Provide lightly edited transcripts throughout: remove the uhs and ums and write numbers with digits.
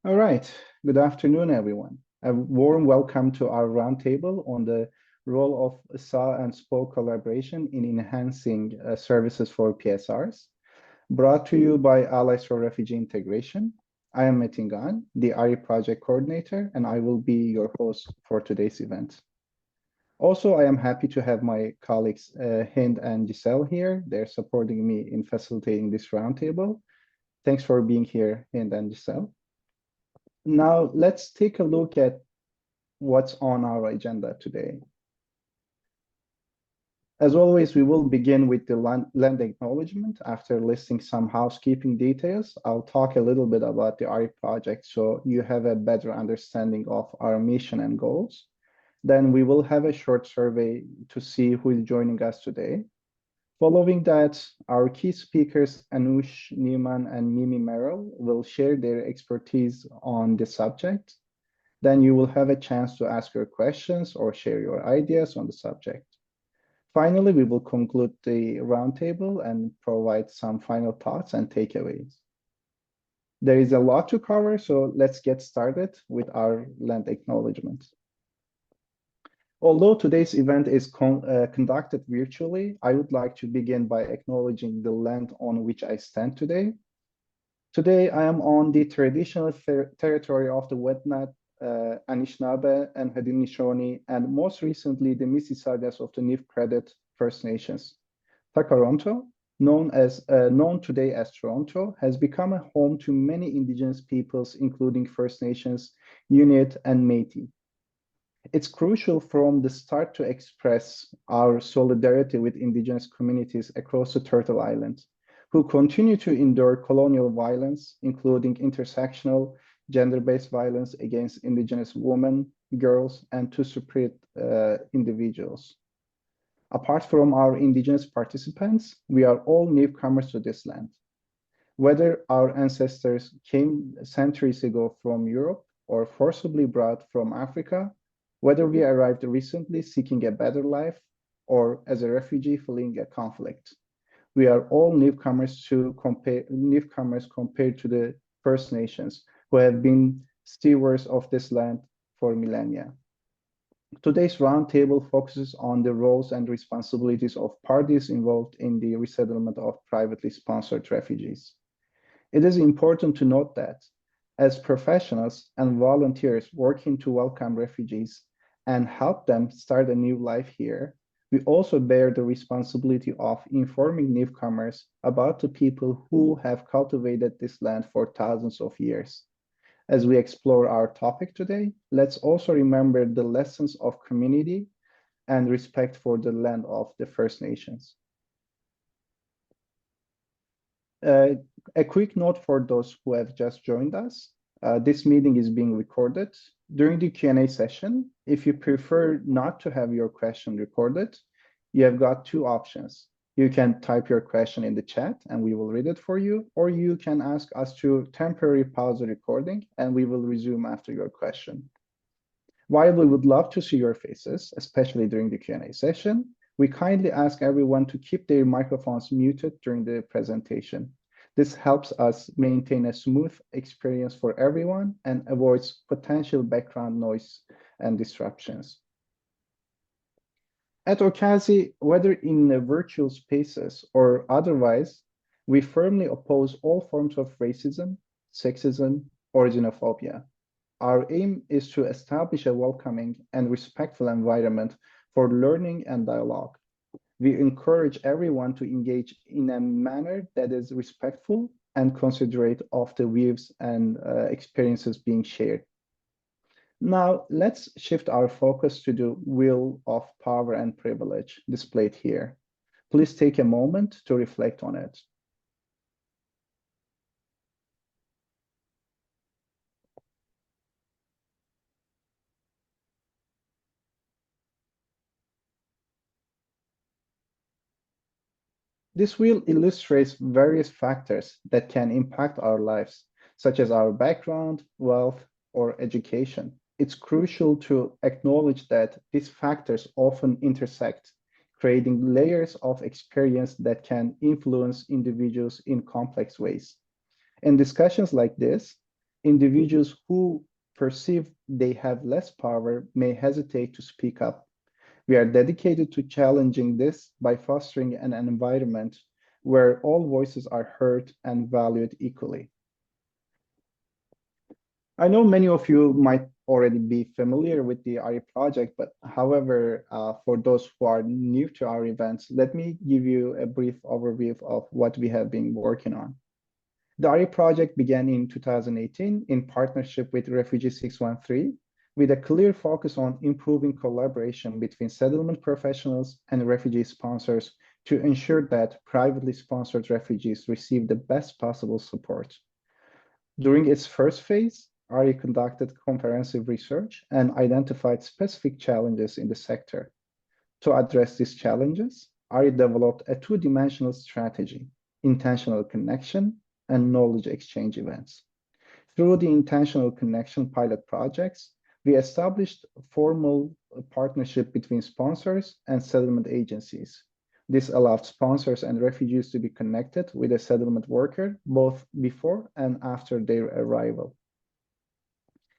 All right. Good afternoon, everyone. A warm welcome to our roundtable on the role of SAH and SPO collaboration in enhancing services for PSRs, brought to you by Allies for Refugee Integration. I am Metin Gan, the ARI project coordinator, and I will be your host for today's event. Also, I am happy to have my colleagues Hind and Giselle here. They're supporting me in facilitating this roundtable. Thanks for being here, Hind and Giselle. Now, let's take a look at what's on our agenda today. As always, we will begin with the land acknowledgement. After listing some housekeeping details, I'll talk a little bit about the RE project so you have a better understanding of our mission and goals. Then we will have a short survey to see who is joining us today. Following that, our key speakers, Anoush, Newman, and Merrill, will share their expertise on the subject. Then you will have a chance to ask your questions or share your ideas on the subject. Finally, we will conclude the roundtable and provide some final thoughts and takeaways. There is a lot to cover, so let's get started with our land acknowledgement. Although today's event is conducted virtually, I would like to begin by acknowledging the land on which I stand today. Today, I am on the traditional territory of the Wet'nut, Anishinaabe, and Haudenosaunee, and most recently, the Mississaugas of the Nivkredit First Nations. Takaronto, known today as Toronto, has become a home to many Indigenous peoples, including First Nations, Inuit, and Métis. It's crucial from the start to express our solidarity with Indigenous communities across the Turtle Island, who continue to endure colonial violence, including intersectional, gender-based violence against Indigenous women, girls, and two-spirit individuals. Apart from our Indigenous participants, we are all newcomers to this land. Whether our ancestors came centuries ago from Europe or forcibly brought from Africa, whether we arrived recently seeking a better life or as a refugee fleeing a conflict, we are all newcomers compared to the First Nations who have been stewards of this land for millennia. Today's roundtable focuses on the roles and responsibilities of parties involved in the resettlement of privately sponsored refugees. It is important to note that as professionals and volunteers working to welcome refugees and help them start a new life here, we also bear the responsibility of informing newcomers about the people who have cultivated this land for thousands of years. As we explore our topic today, let's also remember the lessons of community and respect for the land of the First Nations. A quick note for those who have just joined us. This meeting is being recorded. During the Q&A session, if you prefer not to have your question recorded, you have got two options. You can type your question in the chat and we will read it for you, or you can ask us to temporarily pause the recording and we will resume after your question. While we would love to see your faces, especially during the Q&A session, we kindly ask everyone to keep their microphones muted during the presentation. This helps us maintain a smooth experience for everyone and avoids potential background noise and disruptions. At OCASI, whether in virtual spaces or otherwise, we firmly oppose all forms of racism, sexism, or xenophobia. Our aim is to establish a welcoming and respectful environment for learning and dialogue. We encourage everyone to engage in a manner that is respectful and considerate of the views and experiences being shared. Now, let's shift our focus to the wheel of power and privilege displayed here. Please take a moment to reflect on it. This wheel illustrates various factors that can impact our lives, such as our background, wealth, or education. It's crucial to acknowledge that these factors often intersect, creating layers of experience that can influence individuals in complex ways. In discussions like this, Individuals who perceive they have less power may hesitate to speak up. We are dedicated to challenging this by fostering an environment where all voices are heard and valued equally. I know many of you might already be familiar with the RE project, but however, for those who are new to our events, let me give you a brief overview of what we have been working on. The RE project began in 2018 in partnership with Refugee 613, with a clear focus on improving collaboration between settlement professionals and refugee sponsors to ensure that privately sponsored refugees receive the best possible support. During its first phase, RE conducted comprehensive research and identified specific challenges in the sector. To address these challenges, RE developed a two-dimensional strategy: intentional connection and knowledge exchange events. Through the intentional connection pilot projects, we established a formal partnership between sponsors and settlement agencies. This allowed sponsors and refugees to be connected with a settlement worker both before and after their arrival.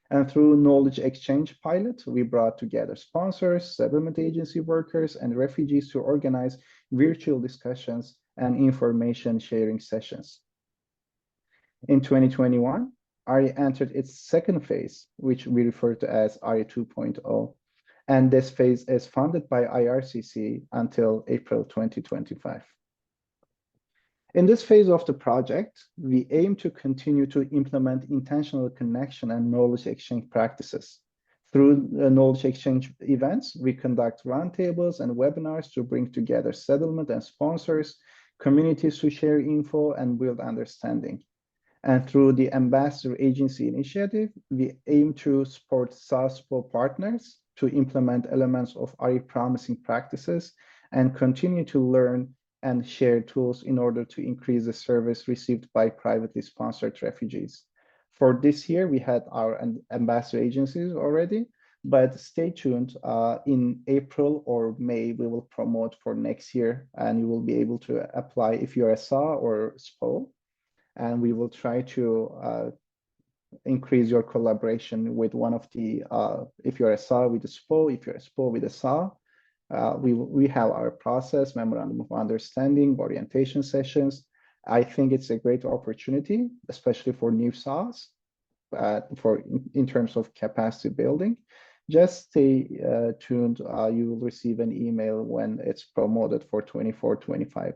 And through knowledge exchange pilot, we brought together sponsors, settlement agency workers, and refugees to organize virtual discussions and information sharing sessions. In 2021, RE entered its second phase, which we refer to as RE 2.0, and this phase is funded by IRCC until April 2025. In this phase of the project, we aim to continue to implement intentional connection and knowledge exchange practices. Through knowledge exchange events, we conduct roundtables and webinars to bring together settlement and sponsors, communities to share info and build understanding. And through the Ambassador Agency Initiative, we aim to support SPO partners to implement elements of RE promising practices and continue to learn and share tools in order to increase the service received by privately sponsored refugees. For this year, we had our ambassador agencies already, but stay tuned. In April or May, we will promote for next year, and you will be able to apply if you're a SAH or SPO. And we will try to increase your collaboration with one of the, if you're a SAH with a SPO, if you're a SPO with a SAH. We have our process, memorandum of understanding, orientation sessions. I think it's a great opportunity, especially for new SAHs, in terms of capacity building. Just stay tuned. You will receive an email when it's promoted for 24-25.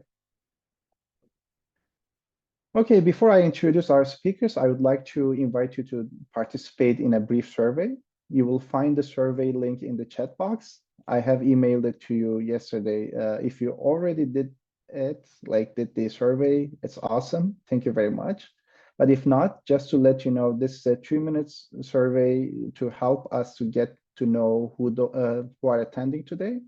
Okay, before I introduce our speakers, I would like to invite you to participate in a brief survey. You will find the survey link in the chat box. I have emailed it to you yesterday. If you already did it, did the survey, it's awesome. Thank you very much. But if not, just to let you know, this is a 2-minute survey to help us to get to know who are attending today.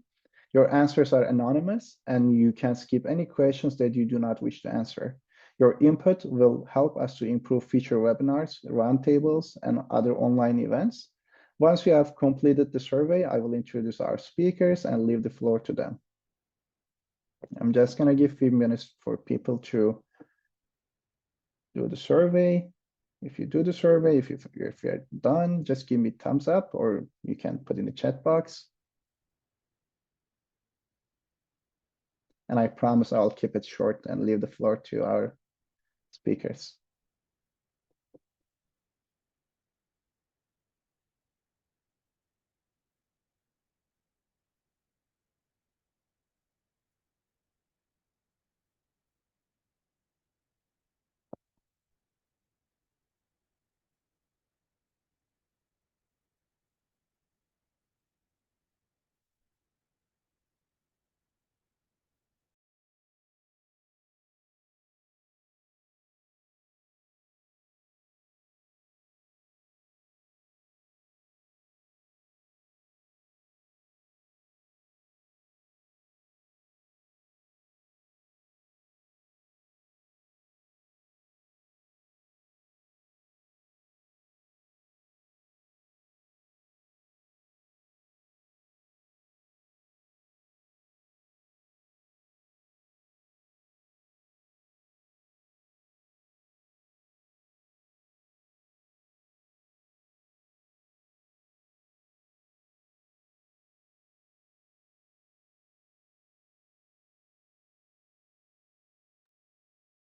Your answers are anonymous, and you can skip any questions that you do not wish to answer. Your input will help us to improve future webinars, roundtables, and other online events. Once we have completed the survey, I will introduce our speakers and leave the floor to them. I'm just going to give a few minutes for people to do the survey. If you do the survey, if you're done, just give me a thumbs up, or you can put in the chat box. And I promise I'll keep it short and leave the floor to our speakers.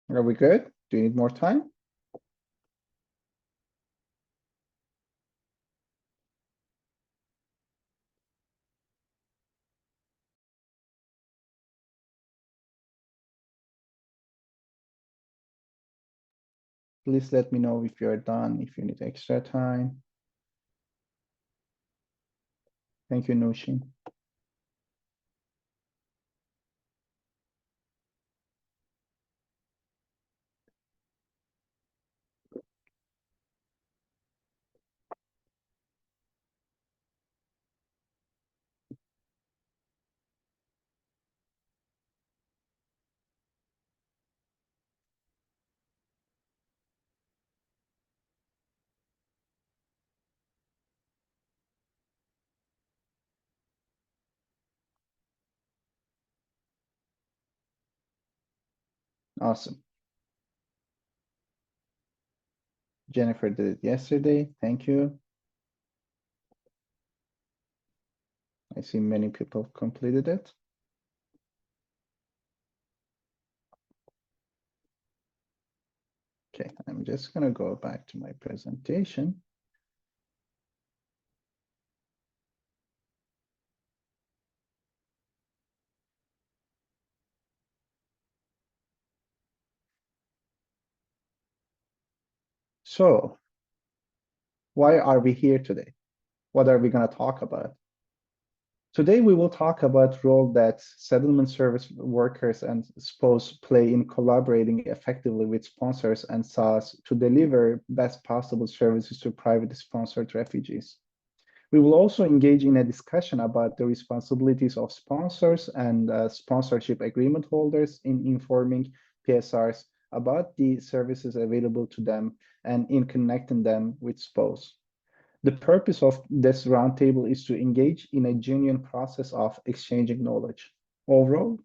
Are we good? Do you need more time? Please let me know if you're done, if you need extra time. Thank you, Nushi. Awesome. Jennifer did it yesterday. Thank you. I see many people completed it. Okay, I'm just gonna go back to my presentation. So, why are we here today? What are we gonna talk about? Today, we will talk about role that settlement service workers and SPOs play in collaborating effectively with sponsors and SAHs to deliver best possible services to private sponsored refugees. We will also engage in a discussion about the responsibilities of sponsors and sponsorship agreement holders in informing PSRs about the services available to them and in connecting them with SPOs. The purpose of this roundtable is to engage in a genuine process of exchanging knowledge. Overall,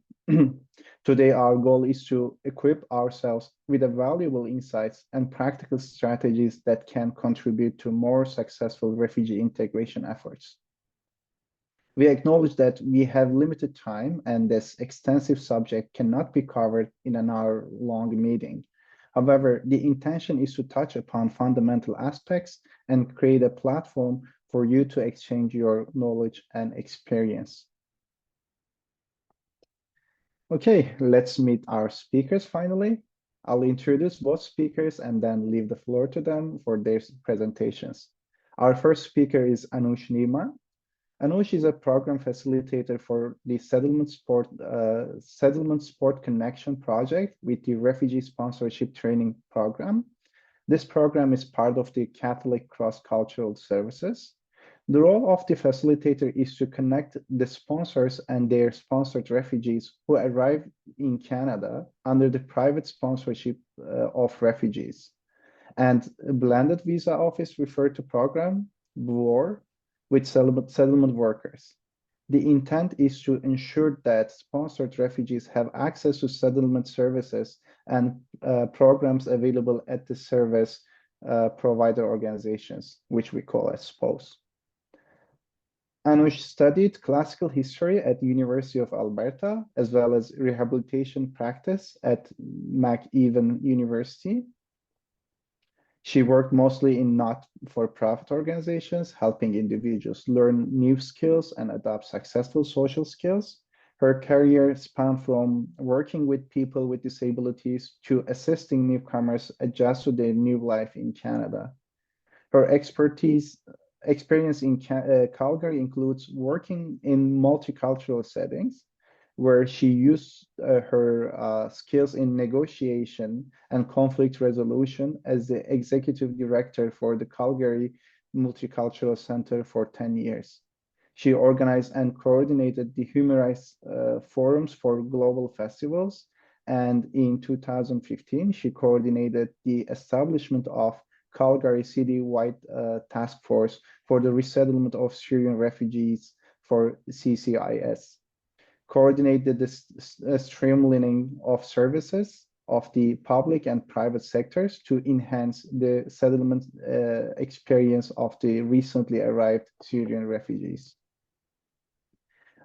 today our goal is to equip ourselves with valuable insights and practical strategies that can contribute to more successful refugee integration efforts. We acknowledge that we have limited time and this extensive subject cannot be covered in an hour-long meeting. However, the intention is to touch upon fundamental aspects and create a platform for you to exchange your knowledge and experience. Okay, let's meet our speakers finally. I'll introduce both speakers and then leave the floor to them for their presentations. Our first speaker is Anoush Newman. Anoush is a program facilitator for the Settlement Sport Connection project with the Refugee Sponsorship Training Program. This program is part of the Catholic Cross-Cultural Services. The role of the facilitator is to connect the sponsors and their sponsored refugees who arrive in Canada under the private sponsorship of refugees. And blended visa office referred to program, BOR, with settlement workers. The intent is to ensure that sponsored refugees have access to settlement services and programs available at the service provider organizations, which we call as SPOs. Anoush studied classical history at the University of Alberta, as well as rehabilitation practice at McEwan University. She worked mostly in not-for-profit organizations, helping individuals learn new skills and adopt successful social skills. Her career spanned from working with people with disabilities to assisting newcomers adjust to their new life in Canada. Her experience in Calgary includes working in multicultural settings, where she used her skills in negotiation and conflict resolution as the executive director for the Calgary Multicultural Center for 10 years. She organized and coordinated the human rights forums for global festivals. And in 2015, she coordinated the establishment of Calgary city-wide task force for the resettlement of Syrian refugees for CCIS, coordinated the streamlining of services of the public and private sectors to enhance the settlement experience of the recently arrived Syrian refugees.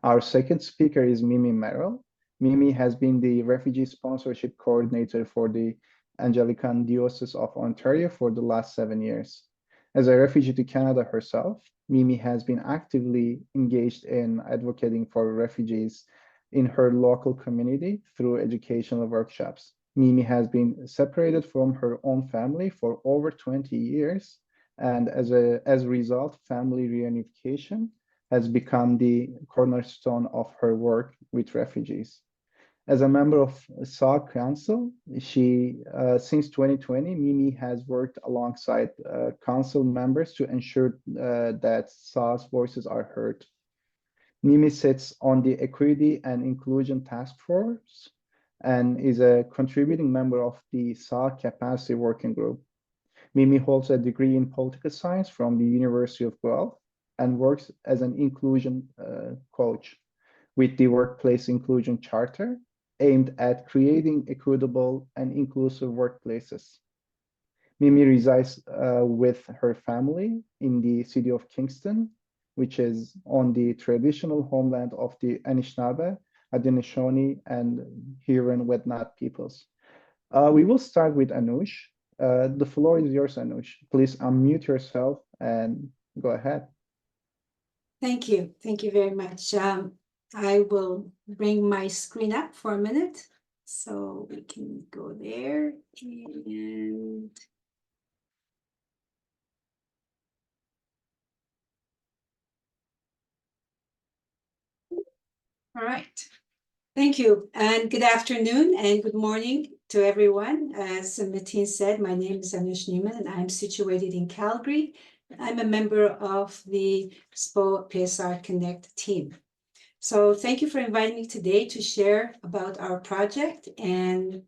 Our second speaker is Merrill. Mimi has been the refugee sponsorship coordinator for the Anglican Diocese of Ontario for the last 7 years. As a refugee to Canada herself, Mimi has been actively engaged in advocating for refugees in her local community through educational workshops. Mimi has been separated from her own family for over 20 years, and as a result, family reunification has become the cornerstone of her work with refugees. As a member of SAH Council, since 2020, Mimi has worked alongside council members to ensure that SAH's voices are heard. Mimi sits on the Equity and Inclusion Task Force and is a contributing member of the SAH Capacity Working Group. Mimi holds a degree in political science from the University of Guelph and works as an inclusion coach with the Workplace Inclusion Charter, aimed at creating equitable and inclusive workplaces. Mimi resides with her family in the city of Kingston, which is on the traditional homeland of the Anishinaabe, Haudenosaunee, and Huron-Wendat peoples. We will start with Anoush. The floor is yours, Anoush. Please unmute yourself and go ahead. Thank you. Thank you very much. I will bring my screen up for a minute so we can go there. And all right. Thank you, and good afternoon and good morning to everyone. As Metin said, my name is Anoush Newman, and I'm situated in Calgary. I'm a member of the SPO PSR Connect team. So thank you for inviting me today to share about our project and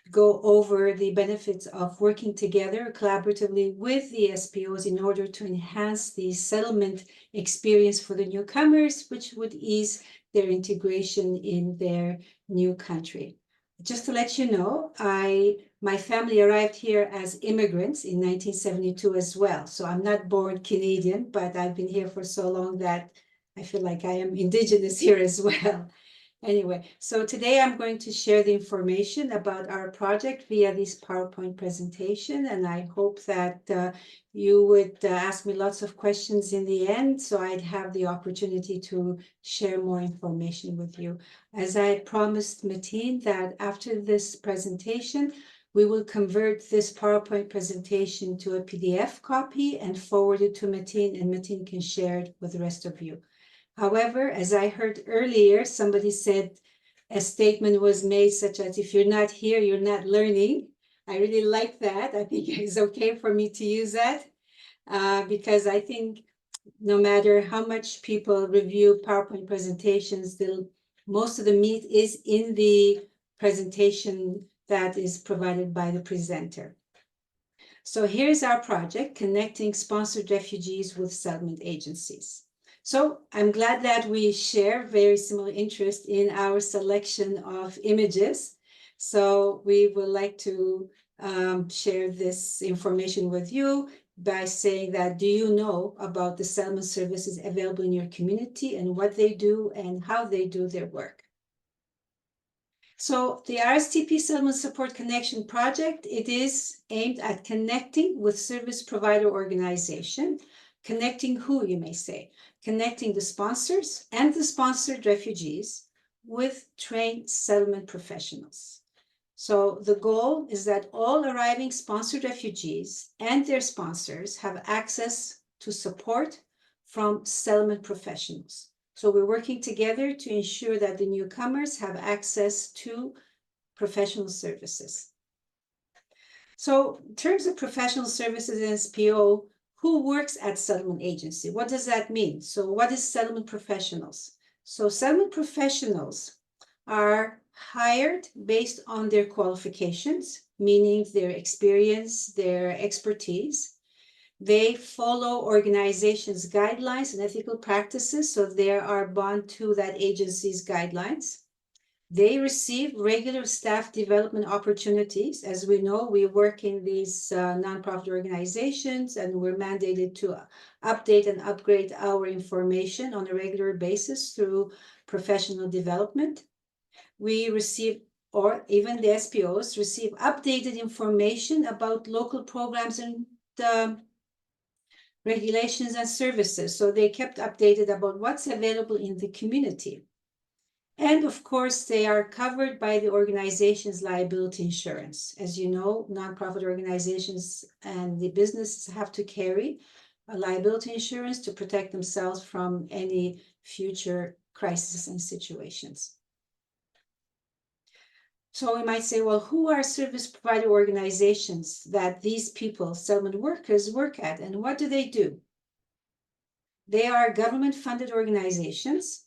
go over the benefits of working together collaboratively with the SPOs in order to enhance the settlement experience for the newcomers, which would ease their integration in their new country. Just to let you know, my family arrived here as immigrants in 1972 as well. So I'm not born Canadian, but I've been here for so long that I feel like I am Indigenous here as well. Anyway, so today I'm going to share the information about our project via this PowerPoint presentation, and I hope that you would ask me lots of questions in the end, so I'd have the opportunity to share more information with you. As I promised Metin that after this presentation, we will convert this PowerPoint presentation to a PDF copy and forward it to Metin, and Metin can share it with the rest of you. However, as I heard earlier, somebody said a statement was made such as, if you're not here, you're not learning. I really like that. I think it's okay for me to use that because I think no matter how much people review PowerPoint presentations, most of the meat is in the presentation that is provided by the presenter. So here's our project, Connecting Sponsored Refugees with Settlement Agencies. So I'm glad that we share very similar interest in our selection of images. So we would like to share this information with you by saying that, do you know about the settlement services available in your community and what they do and how they do their work? So the RSTP Settlement Support Connection Project, it is aimed at connecting with service provider organization. Connecting who, you may say? Connecting the sponsors and the sponsored refugees with trained settlement professionals. So the goal is that all arriving sponsored refugees and their sponsors have access to support from settlement professionals. So we're working together to ensure that the newcomers have access to professional services. So in terms of professional services and SPO, who works at settlement agency? What does that mean? So what is settlement professionals? So settlement professionals are hired based on their qualifications, meaning their experience, their expertise. They follow organizations' guidelines and ethical practices, so they are bound to that agency's guidelines. They receive regular staff development opportunities. As we know, we work in these nonprofit organizations, and we're mandated to update and upgrade our information on a regular basis through professional development. we receive, or even the SPOs receive updated information about local programs and regulations and services. So they kept updated about what's available in the community. And of course, they are covered by the organization's liability insurance. As you know, nonprofit organizations and the businesses have to carry a liability insurance to protect themselves from any future crises and situations. So we might say, well, who are service provider organizations that these people, settlement workers, work at, and what do? They are government-funded organizations.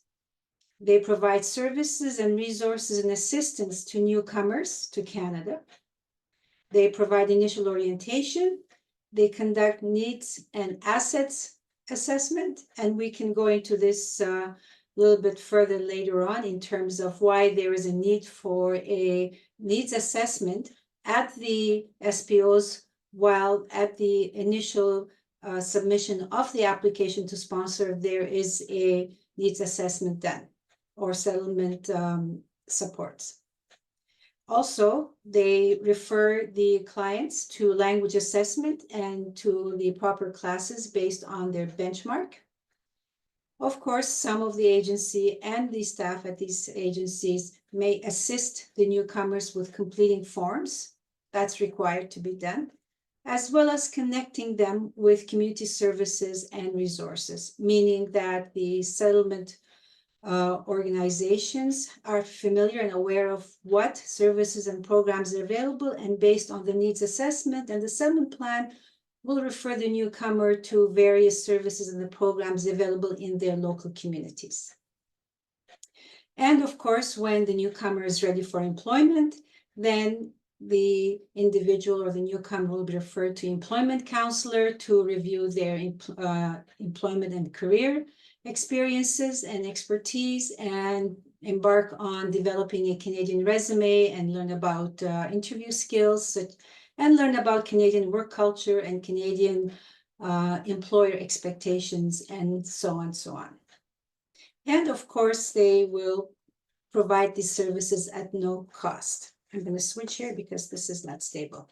They provide services and resources and assistance to newcomers to Canada. They provide initial orientation. They conduct needs and assets assessment, and we can go into this a little bit further later on in terms of why there is a need for a needs assessment at the SPOs, while at the initial submission of the application to sponsor, there is a needs assessment done, or settlement supports. Also, they refer the clients to language assessment and to the proper classes based on their benchmark. Of course, some of the agency and the staff at these agencies may assist the newcomers with completing forms. That's required to be done, as well as connecting them with community services and resources, meaning that the settlement organizations are familiar and aware of what services and programs are available, and based on the needs assessment and the settlement plan, will refer the newcomer to various services and the programs available in their local communities. And of course, when the newcomer is ready for employment, then the individual or the newcomer will be referred to employment counselor to review their employment and career experiences and expertise, and embark on developing a Canadian resume and learn about interview skills, and learn about Canadian work culture and Canadian employer expectations, and so on, so on. And of course, they will provide these services at no cost. I'm going to switch here because this is not stable.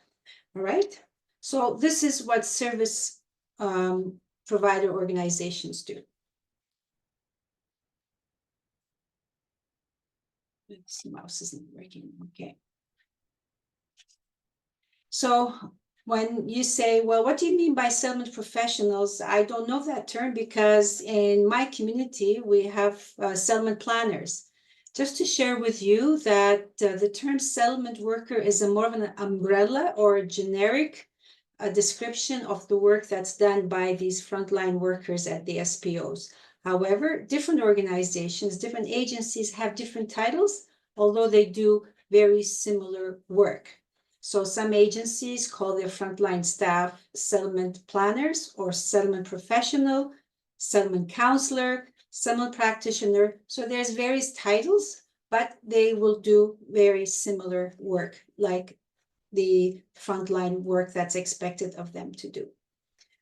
All right. So this is what service provider organizations do. Oops, the mouse isn't working. Okay. So when you say, well, what do you mean by settlement professionals? I don't know that term, because in my community, we have settlement planners. Just to share with you that the term settlement worker is more of an umbrella or a generic description of the work that's done by these frontline workers at the SPOs. However, different organizations, different agencies have different titles, although they do very similar work. So some agencies call their frontline staff settlement planners or settlement professional, settlement counselor, settlement practitioner. So there's various titles, but they will do very similar work, like the frontline work that's expected of them to do.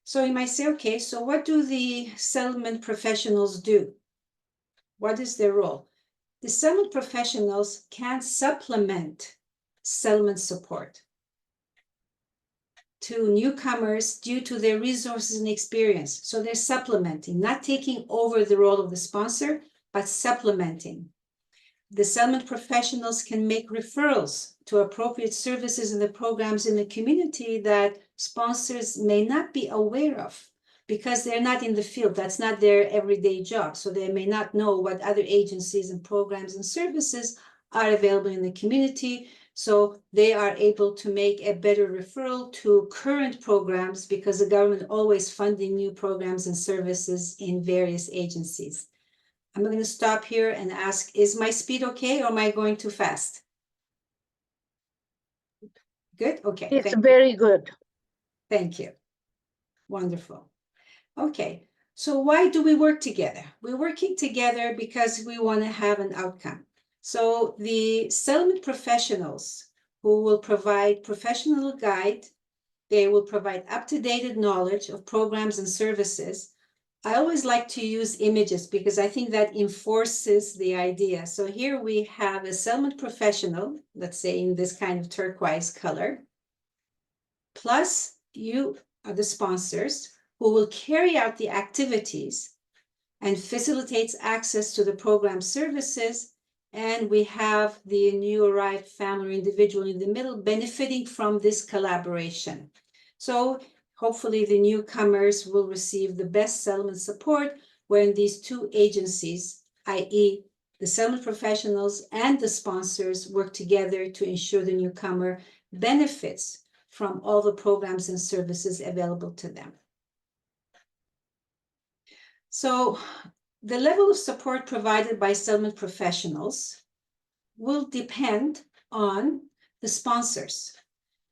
So you might say, okay, so what do the settlement professionals do? What is their role? The settlement professionals can supplement settlement support to newcomers due to their resources and experience. So they're supplementing, not taking over the role of the sponsor, but supplementing. The settlement professionals can make referrals to appropriate services and the programs in the community that sponsors may not be aware of, because they're not in the field. That's not their everyday job. So they may not know what other agencies and programs and services are available in the community. So they are able to make a better referral to current programs, because the government always funding new programs and services in various agencies. I'm going to stop here and ask, is my speed okay, or am I going too fast? Good? Okay. It's very good. Thank you. Wonderful. Okay. So why do we work together? We're working together because we want to have an outcome. So the settlement professionals who will provide professional guide, they will provide up-to-date knowledge of programs and services, I always like to use images because I think that enforces the idea. So here we have a settlement professional, let's say in this kind of turquoise color, plus you are the sponsors who will carry out the activities and facilitates access to the program services. And we have the new arrived family or individual in the middle benefiting from this collaboration. So hopefully the newcomers will receive the best settlement support when these two agencies, i.e. the settlement professionals and the sponsors, work together to ensure the newcomer benefits from all the programs and services available to them. So the level of support provided by settlement professionals will depend on the sponsors,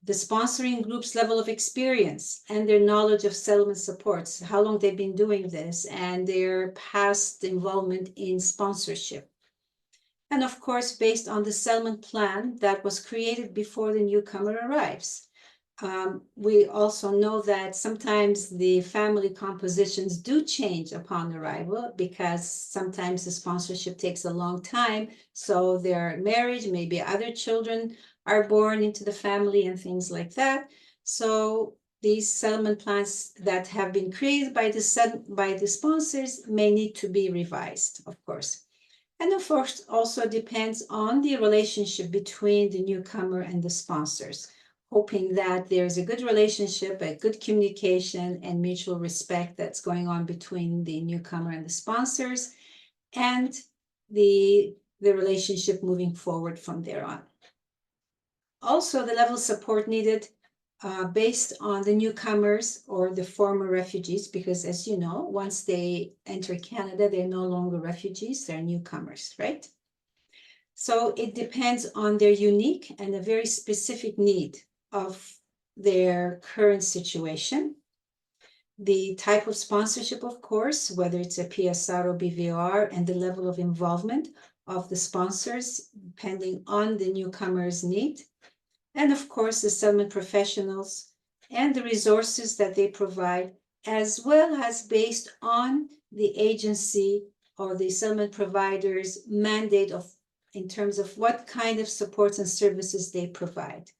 the sponsoring group's level of experience and their knowledge of settlement supports, how long they've been doing this, and their past involvement in sponsorship. And of course, based on the settlement plan that was created before the newcomer arrives. We also know that sometimes the family compositions do change upon arrival because sometimes the sponsorship takes a long time. So their marriage, maybe other children are born into the family and things like that. So these settlement plans that have been created by the sponsors may need to be revised, of course. And of course, also depends on the relationship between the newcomer and the sponsors, hoping that there's a good relationship, a good communication, and mutual respect that's going on between the newcomer and the sponsors, and the relationship moving forward from there on. Also, the level of support needed based on the newcomers or the former refugees, because as you know, once they enter Canada, they're no longer refugees, they're newcomers, right? So it depends on their unique and a very specific need of their current situation. The type of sponsorship, of course, whether it's a PSR or BVR, and the level of involvement of the sponsors, depending on the newcomer's need. And of course, the settlement professionals and the resources that they provide, as well as based on the agency or the settlement provider's mandate in terms of what kind of supports and services they provide.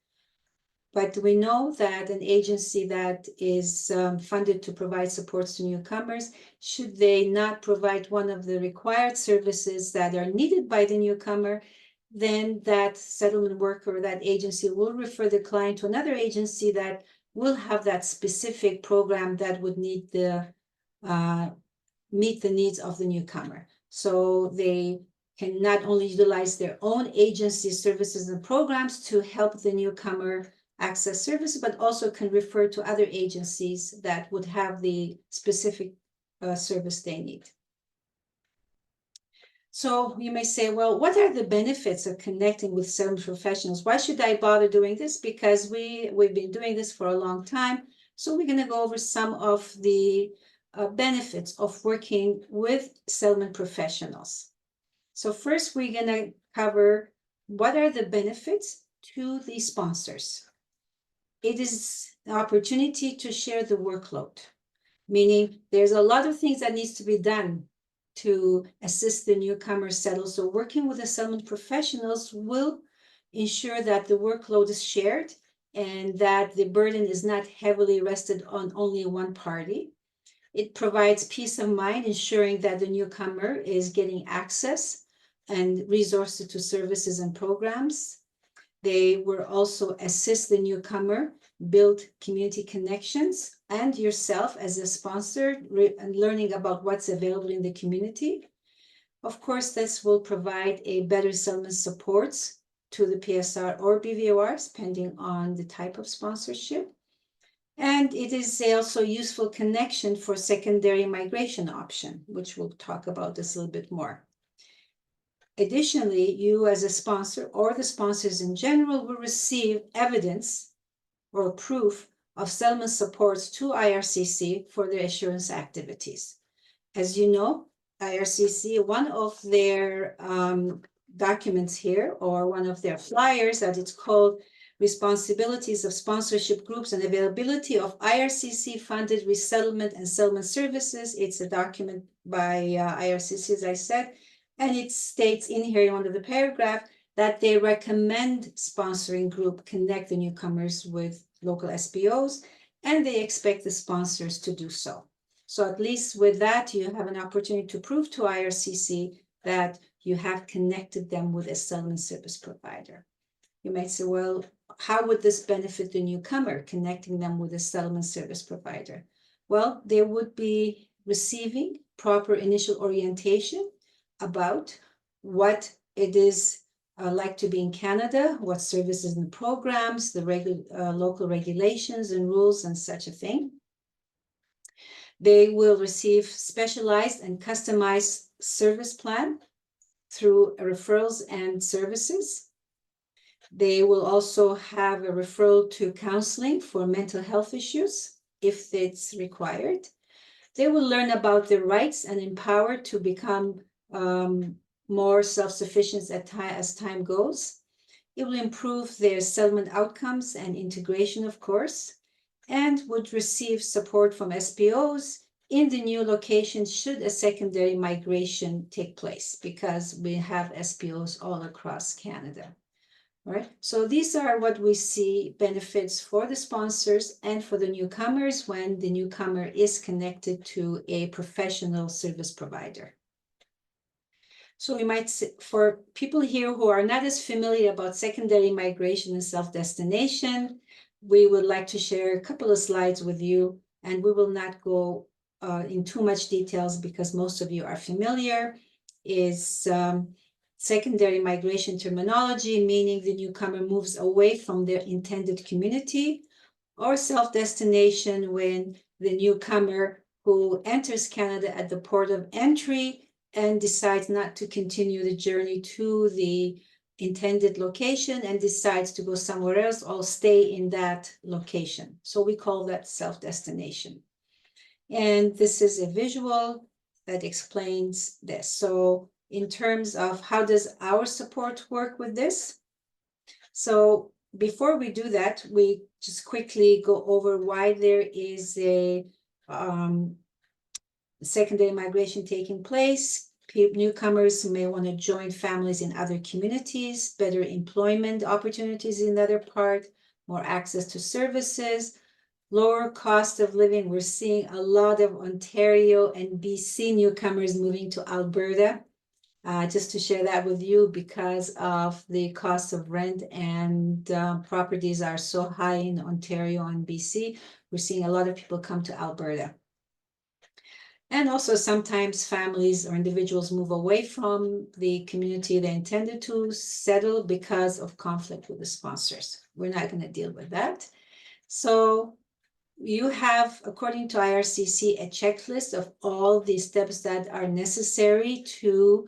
But we know that an agency that is funded to provide supports to newcomers, should they not provide one of the required services that are needed by the newcomer, then that settlement worker or that agency will refer the client to another agency that will have that specific program that would need meet the needs of the newcomer. So they can not only utilize their own agency services and programs to help the newcomer access services, but also can refer to other agencies that would have the specific service they need. So you may say, well, what are the benefits of connecting with settlement professionals? Why should I bother doing this? Because we've been doing this for a long time. So we're going to go over some of the benefits of working with settlement professionals. So first, we're going to cover what are the benefits to the sponsors. It is an opportunity to share the workload, meaning there's a lot of things that needs to be done to assist the newcomer settle. So working with the settlement professionals will ensure that the workload is shared and that the burden is not heavily rested on only one party. It provides peace of mind, ensuring that the newcomer is getting access and resources to services and programs. They will also assist the newcomer build community connections and yourself as a sponsor and learning about what's available in the community. Of course, this will provide a better settlement supports to the PSR or BVOR, depending on the type of sponsorship. And it is also a useful connection for secondary migration option, which we'll talk about this a little bit more. Additionally, you as a sponsor or the sponsors in general will receive evidence or proof of settlement supports to IRCC for their assurance activities. As you know, IRCC, one of their documents here, or one of their flyers, that it's called responsibilities of sponsorship groups, and availability of IRCC-funded resettlement and settlement services. It's a document by IRCC, as I said, and it states in here in one of the paragraph that they recommend sponsoring group connect the newcomers with local SPOs, and they expect the sponsors to do so. So at least with that, you have an opportunity to prove to IRCC that you have connected them with a settlement service provider. You might say, well, how would this benefit the newcomer, connecting them with a settlement service provider? Well, they would be receiving proper initial orientation about what it is like to be in Canada, what services and programs, the local regulations and rules and such a thing. They will receive specialized and customized service plan through referrals and services. They will also have a referral to counseling for mental health issues if it's required. They will learn about their rights and empowered to become more self-sufficient as time goes. It will improve their settlement outcomes and integration, of course, and would receive support from SPOs in the new location should a secondary migration take place, because we have SPOs all across Canada. All right, so these are what we see benefits for the sponsors and for the newcomers when the newcomer is connected to a professional service provider. So we might, for people here who are not as familiar about secondary migration and self-destination, we would like to share a couple of slides with you, and we will not go in too much details because most of you are familiar. Is secondary migration terminology, meaning the newcomer moves away from their intended community, or self-destination when the newcomer who enters Canada at the port of entry and decides not to continue the journey to the intended location and decides to go somewhere else or stay in that location. So we call that self-destination. And this is a visual that explains this. So in terms of how does our support work with this? So before we do that, we just quickly go over why there is a secondary migration taking place. Newcomers may want to join families in other communities, better employment opportunities in the other part, more access to services, lower cost of living. We're seeing a lot of Ontario and BC newcomers moving to Alberta. Just to share that with you, because of the cost of rent and properties are so high in Ontario and BC, we're seeing a lot of people come to Alberta. And also sometimes families or individuals move away from the community they intended to settle because of conflict with the sponsors. We're not going to deal with that. So you have, according to IRCC, a checklist of all the steps that are necessary to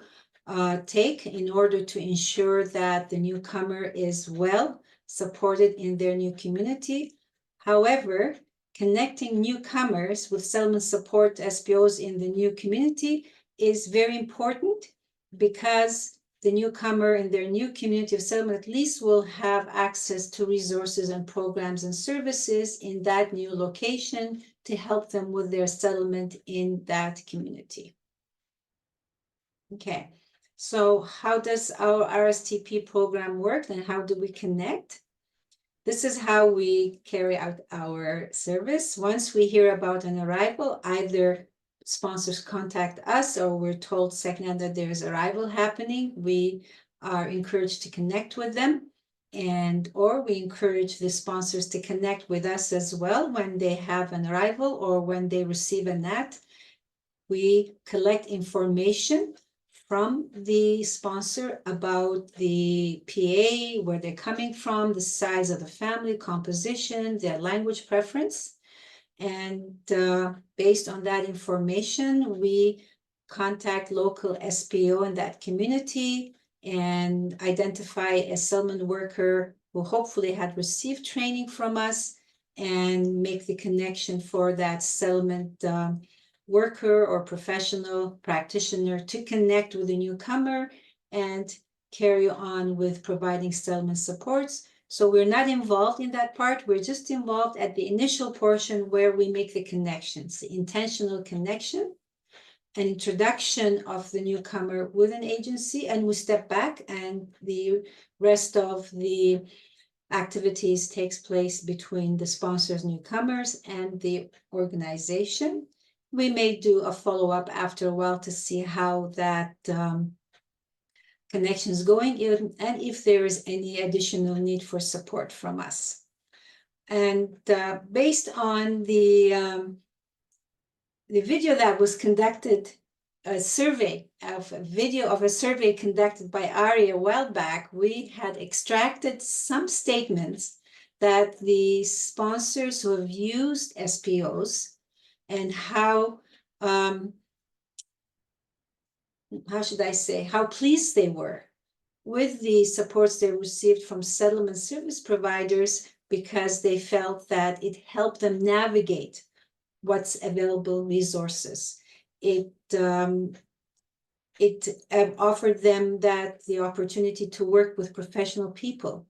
take in order to ensure that the newcomer is well supported in their new community. However, connecting newcomers with settlement support SPOs in the new community is very important, because the newcomer in their new community of settlement at least will have access to resources and programs and services in that new location to help them with their settlement in that community. Okay, so how does our RSTP program work and how do we connect? This is how we carry out our service. Once we hear about an arrival, either sponsors contact us or we're told secondhand that there's arrival happening, we are encouraged to connect with them, or we encourage the sponsors to connect with us as well when they have an arrival or when they receive a NAT. We collect information from the sponsor about the PA, where they're coming from, the size of the family, composition, their language preference. And based on that information, we contact local SPO in that community and identify a settlement worker who hopefully had received training from us and make the connection for that settlement worker or professional practitioner to connect with the newcomer and carry on with providing settlement supports So we're not involved in that part. We're just involved at the initial portion where we make the connections, the intentional connection, an introduction of the newcomer with an agency, and we step back, and the rest of the activities takes place between the sponsors, newcomers, and the organization. We may do a follow-up after a while to see how that connection is going, and if there is any additional need for support from us. And based on the video that was conducted, a video of a survey conducted by Ari a while back, we had extracted some statements that the sponsors who have used SPOs and how should I say, how pleased they were with the supports they received from settlement service providers, because they felt that it helped them navigate what's available resources. It offered them the opportunity to work with professional people.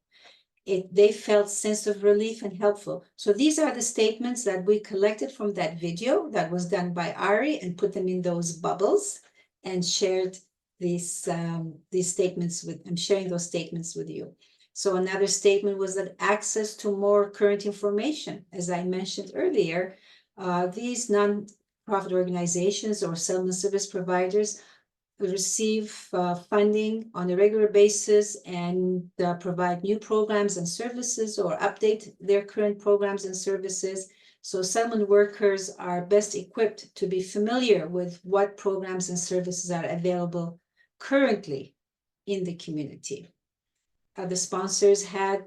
They felt sense of relief and helpful. So these are the statements that we collected from that video that was done by Ari, and put them in those bubbles and shared these statements with, I'm sharing those statements with you. So another statement was that access to more current information. As I mentioned earlier, these non-profit organizations or settlement service providers receive funding on a regular basis and provide new programs and services or update their current programs and services. So settlement workers are best equipped to be familiar with what programs and services are available currently in the community. The sponsors had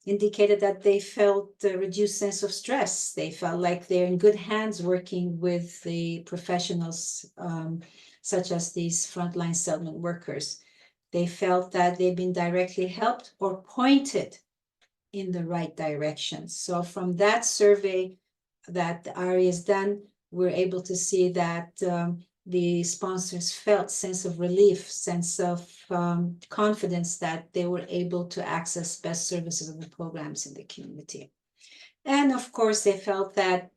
indicated that they felt a reduced sense of stress. They felt like they're in good hands working with the professionals, such as these frontline settlement workers. They felt that they've been directly helped or pointed in the right direction. So from that survey that Ari has done, we're able to see that the sponsors felt sense of relief, sense of confidence that they were able to access best services and programs in the community. And of course, they felt that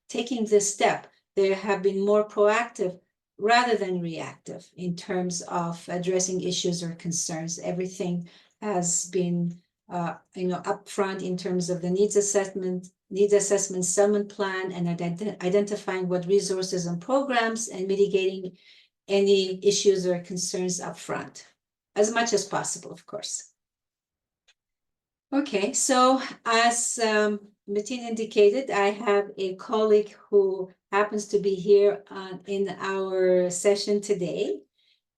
taking this step, they have been more proactive rather than reactive in terms of addressing issues or concerns. Everything has been upfront in terms of the needs assessment, settlement plan, and identifying what resources and programs, and mitigating any issues or concerns upfront, as much as possible, of course. Okay, so as Metin indicated, I have a colleague who happens to be here in our session today,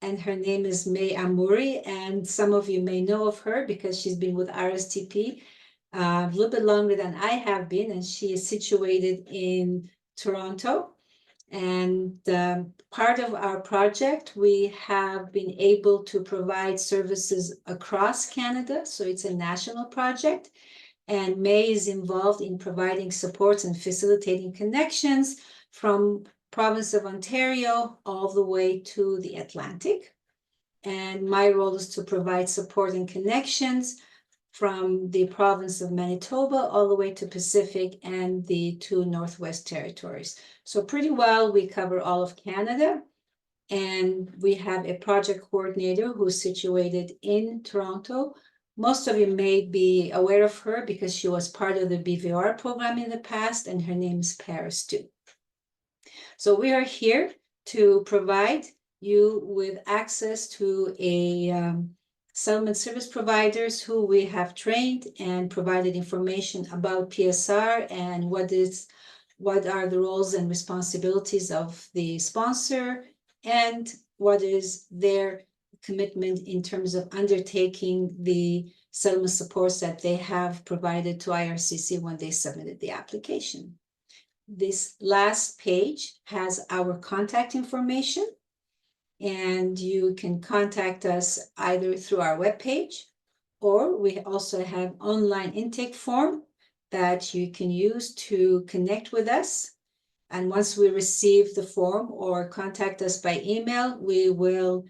and her name is May Amouri, and some of you may know of her because she's been with RSTP a little bit longer than I have been, and she is situated in Toronto. And part of our project, we have been able to provide services across Canada, so it's a national project. And May is involved in providing supports and facilitating connections from province of Ontario all the way to the Atlantic. And my role is to provide support and connections from the province of Manitoba all the way to Pacific and the two Northwest territories. So pretty well, we cover all of Canada. And we have a project coordinator who's situated in Toronto. Most of you may be aware of her because she was part of the BVR program in the past, and her name is Paris too. So we are here to provide you with access to a settlement service providers who we have trained and provided information about PSR and what are the roles and responsibilities of the sponsor, and what is their commitment in terms of undertaking the settlement supports that they have provided to IRCC when they submitted the application. This last page has our contact information, and you can contact us either through our webpage, or we also have online intake form that you can use to connect with us. And once we receive the form or contact us by email, we will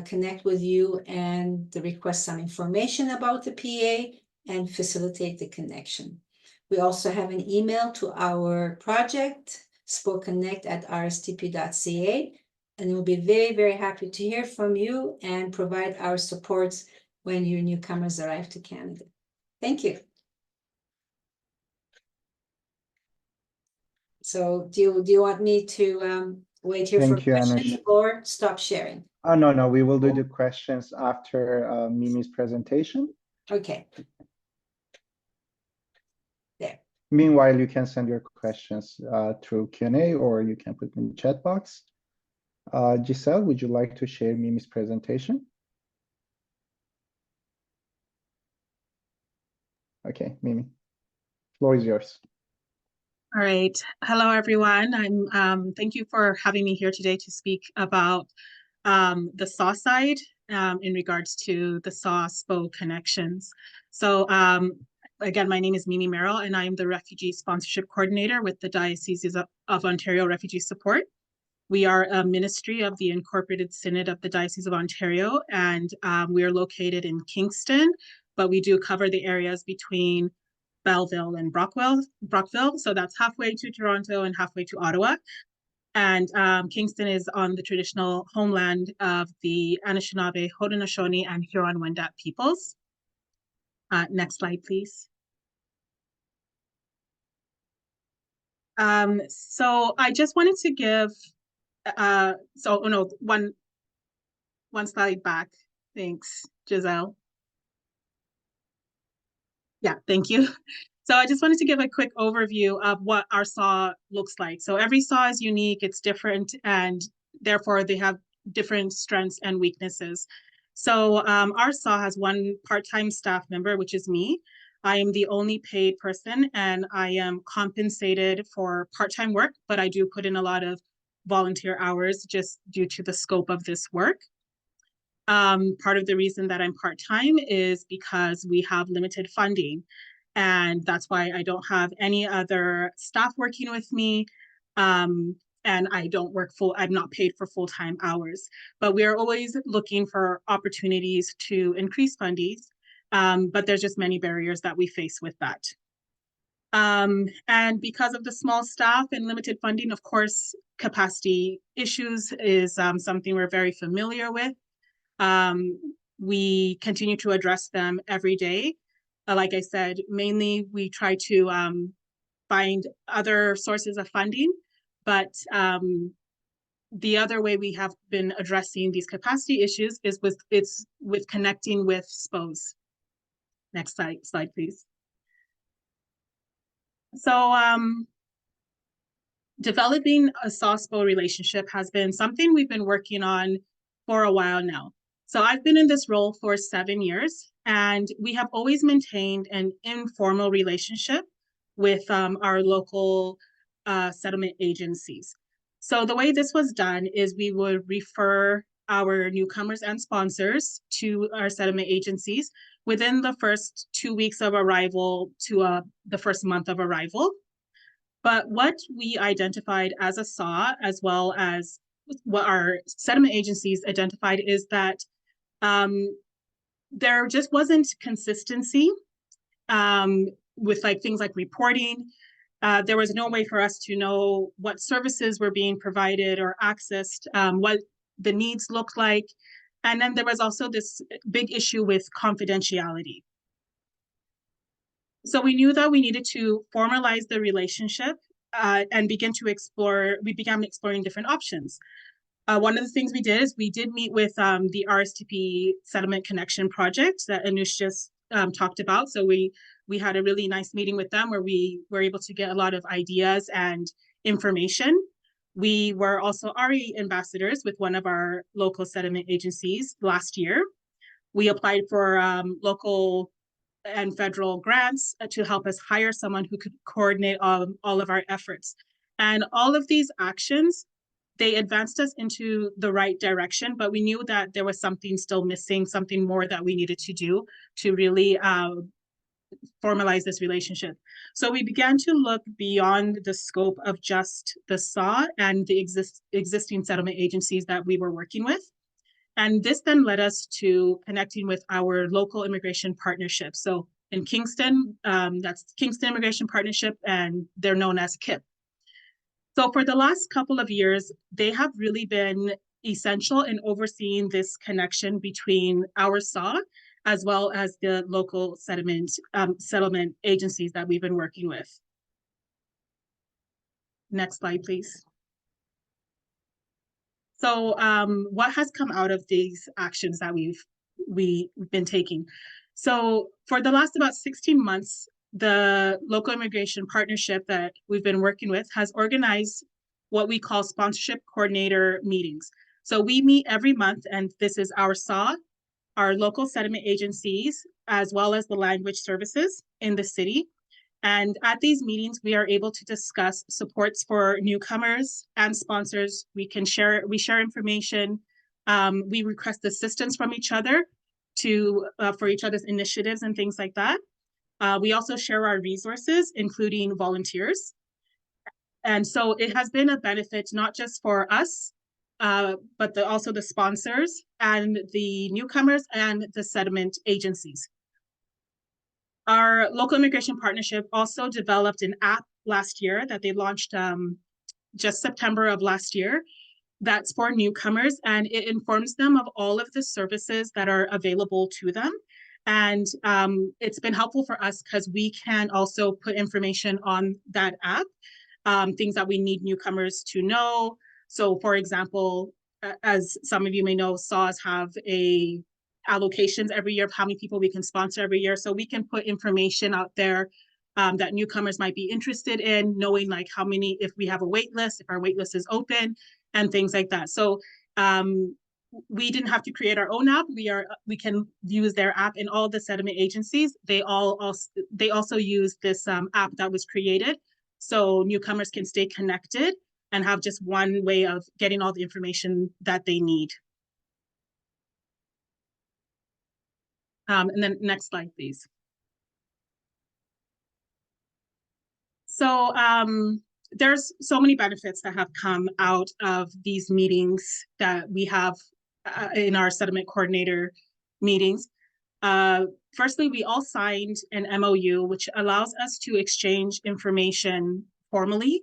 connect with you and request some information about the PA and facilitate the connection. We also have an email to our project, spoconnect@rstp.ca, and we'll be very, very happy to hear from you and provide our support when your newcomers arrive to Canada. Thank you. So do you want me to wait here for Thank you, questions Anoush. or stop sharing? Oh, no, we will do the questions after Mimi's presentation. Okay. There. Meanwhile, you can send your questions through Q&A or you can put in the chat box. Giselle, would you like to share Mimi's presentation? Okay, Mimi, floor is yours. All right. Hello, everyone. Thank you for having me here today to speak about the SAW side in regards to the SAW-SPO connections. So again, my name is Mimi Merrill, and I am the Refugee Sponsorship Coordinator with the Diocese of Ontario Refugee Support. We are a ministry of the Incorporated Synod of the Diocese of Ontario, and we are located in Kingston, but we do cover the areas between Belleville and Brockville. So that's halfway to Toronto and halfway to Ottawa. And Kingston is on the traditional homeland of the Anishinaabe, Haudenosaunee, and Huron-Wendat peoples. Next slide, please. So I just wanted to give, one slide back. Thanks, Giselle. Yeah, thank you. So I just wanted to give a quick overview of what our SAW looks like. So every SAW is unique, it's different, and therefore they have different strengths and weaknesses. So our SAW has one part-time staff member, which is me. I am the only paid person, and I am compensated for part-time work, but I do put in a lot of volunteer hours just due to the scope of this work. Part of the reason that I'm part-time is because we have limited funding, and that's why I don't have any other staff working with me, and I don't work I'm not paid for full-time hours. But we are always looking for opportunities to increase funding, but there's just many barriers that we face with that. And because of the small staff and limited funding, of course, capacity issues is something we're very familiar with. We continue to address them every day. Like I said, mainly we try to find other sources of funding, but the other way we have been addressing these capacity issues is with connecting with SPOs. Next slide, please. So developing a SAW-SPO relationship has been something we've been working on for a while now. So I've been in this role for 7 years, and we have always maintained an informal relationship with our local settlement agencies. So the way this was done is we would refer our newcomers and sponsors to our settlement agencies within the first 2 weeks of arrival to the first month of arrival. But what we identified as a SAW, as well as what our settlement agencies identified, is that there just wasn't consistency with things like reporting. There was no way for us to know what services were being provided or accessed, what the needs looked like. And then there was also this big issue with confidentiality. So we knew that we needed to formalize the relationship and we began exploring different options. One of the things we did is we did meet with the RSTP Settlement Connection Project that Anoush just talked about. So we had a really nice meeting with them where we were able to get a lot of ideas and information. We were also RE ambassadors with one of our local settlement agencies last year. We applied for local and federal grants to help us hire someone who could coordinate all of our efforts. And all of these actions, they advanced us into the right direction, but we knew that there was something still missing, something more that we needed to do to really formalize this relationship. So we began to look beyond the scope of just the SAW and the existing settlement agencies that we were working with. And this then led us to connecting with our local immigration partnerships. So in Kingston. That's Kingston Immigration Partnership, and they're known as KIP. So for the last couple of years, they have really been essential in overseeing this connection between our SAW as well as the local settlement agencies that we've been working with. Next slide, please. So what has come out of these actions that we've been taking? So for the last about 16 months, the local immigration partnership that we've been working with has organized what we call sponsorship coordinator meetings. So we meet every month, and this is our SAW, our local settlement agencies, as well as the language services in the city. And at these meetings, we are able to discuss supports for newcomers and sponsors. We share information. We request assistance from each other for each other's initiatives and things like that. We also share our resources, including volunteers. And so it has been a benefit, not just for us, but also the sponsors and the newcomers and the settlement agencies. Our local immigration partnership also developed an app last year that they launched just September of last year. That's for newcomers, and it informs them of all of the services that are available to them. And it's been helpful for us because we can also put information on that app, things that we need newcomers to know. So for example, as some of you may know, SPOs have allocations every year of how many people we can sponsor every year. So we can put information out there that newcomers might be interested in, knowing like how many, if we have a wait list, if our wait list is open, and things like that. So we didn't have to create our own app. We can use their app. In all the settlement agencies, they also use this app that was created, so newcomers can stay connected and have just one way of getting all the information that they need. And then next slide, please. So there's so many benefits that have come out of these meetings that we have in our settlement coordinator meetings. Firstly, we all signed an MOU, which allows us to exchange information formally,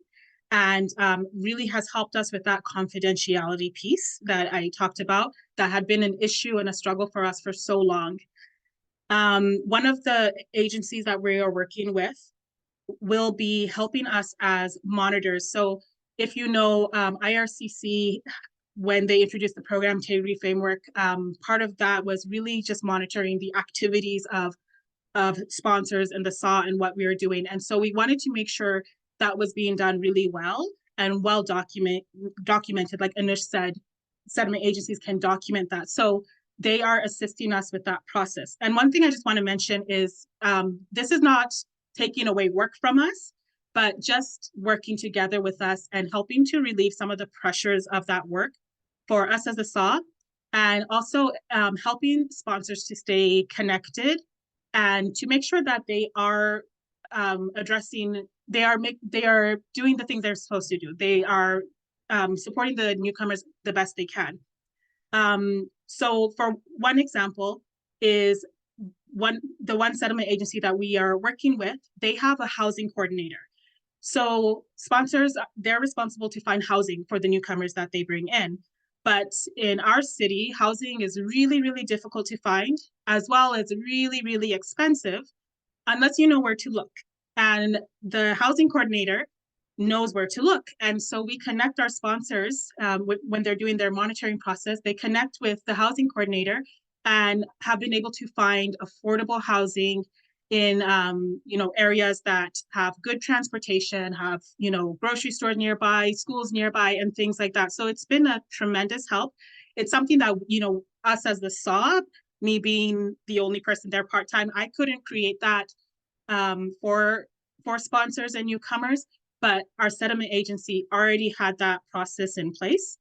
and really has helped us with that confidentiality piece that I talked about that had been an issue and a struggle for us for so long. One of the agencies that we are working with will be helping us as monitors. So if you know IRCC, when they introduced the program integrity framework, part of that was really just monitoring the activities of sponsors and the SAW and what we were doing. And so we wanted to make sure that was being done really well and well documented. Like Anoush said, settlement agencies can document that. So they are assisting us with that process. And one thing I just want to mention is this is not taking away work from us, but just working together with us and helping to relieve some of the pressures of that work for us as a SAW, and also helping sponsors to stay connected and to make sure that they are they are doing the things they're supposed to do. They are supporting the newcomers the best they can. So for one example is the one settlement agency that we are working with, they have a housing coordinator. So sponsors, they're responsible to find housing for the newcomers that they bring in. But in our city, housing is really, really difficult to find, as well as really, really expensive, unless you know where to look. And the housing coordinator knows where to look. And so we connect our sponsors when they're doing their monitoring process. They connect with the housing coordinator and have been able to find affordable housing in areas that have good transportation, have grocery stores nearby, schools nearby, and things like that. So it's been a tremendous help. It's something that us as the SAW, me being the only person there part-time, I couldn't create that for sponsors and newcomers, but our settlement agency already had that process in place.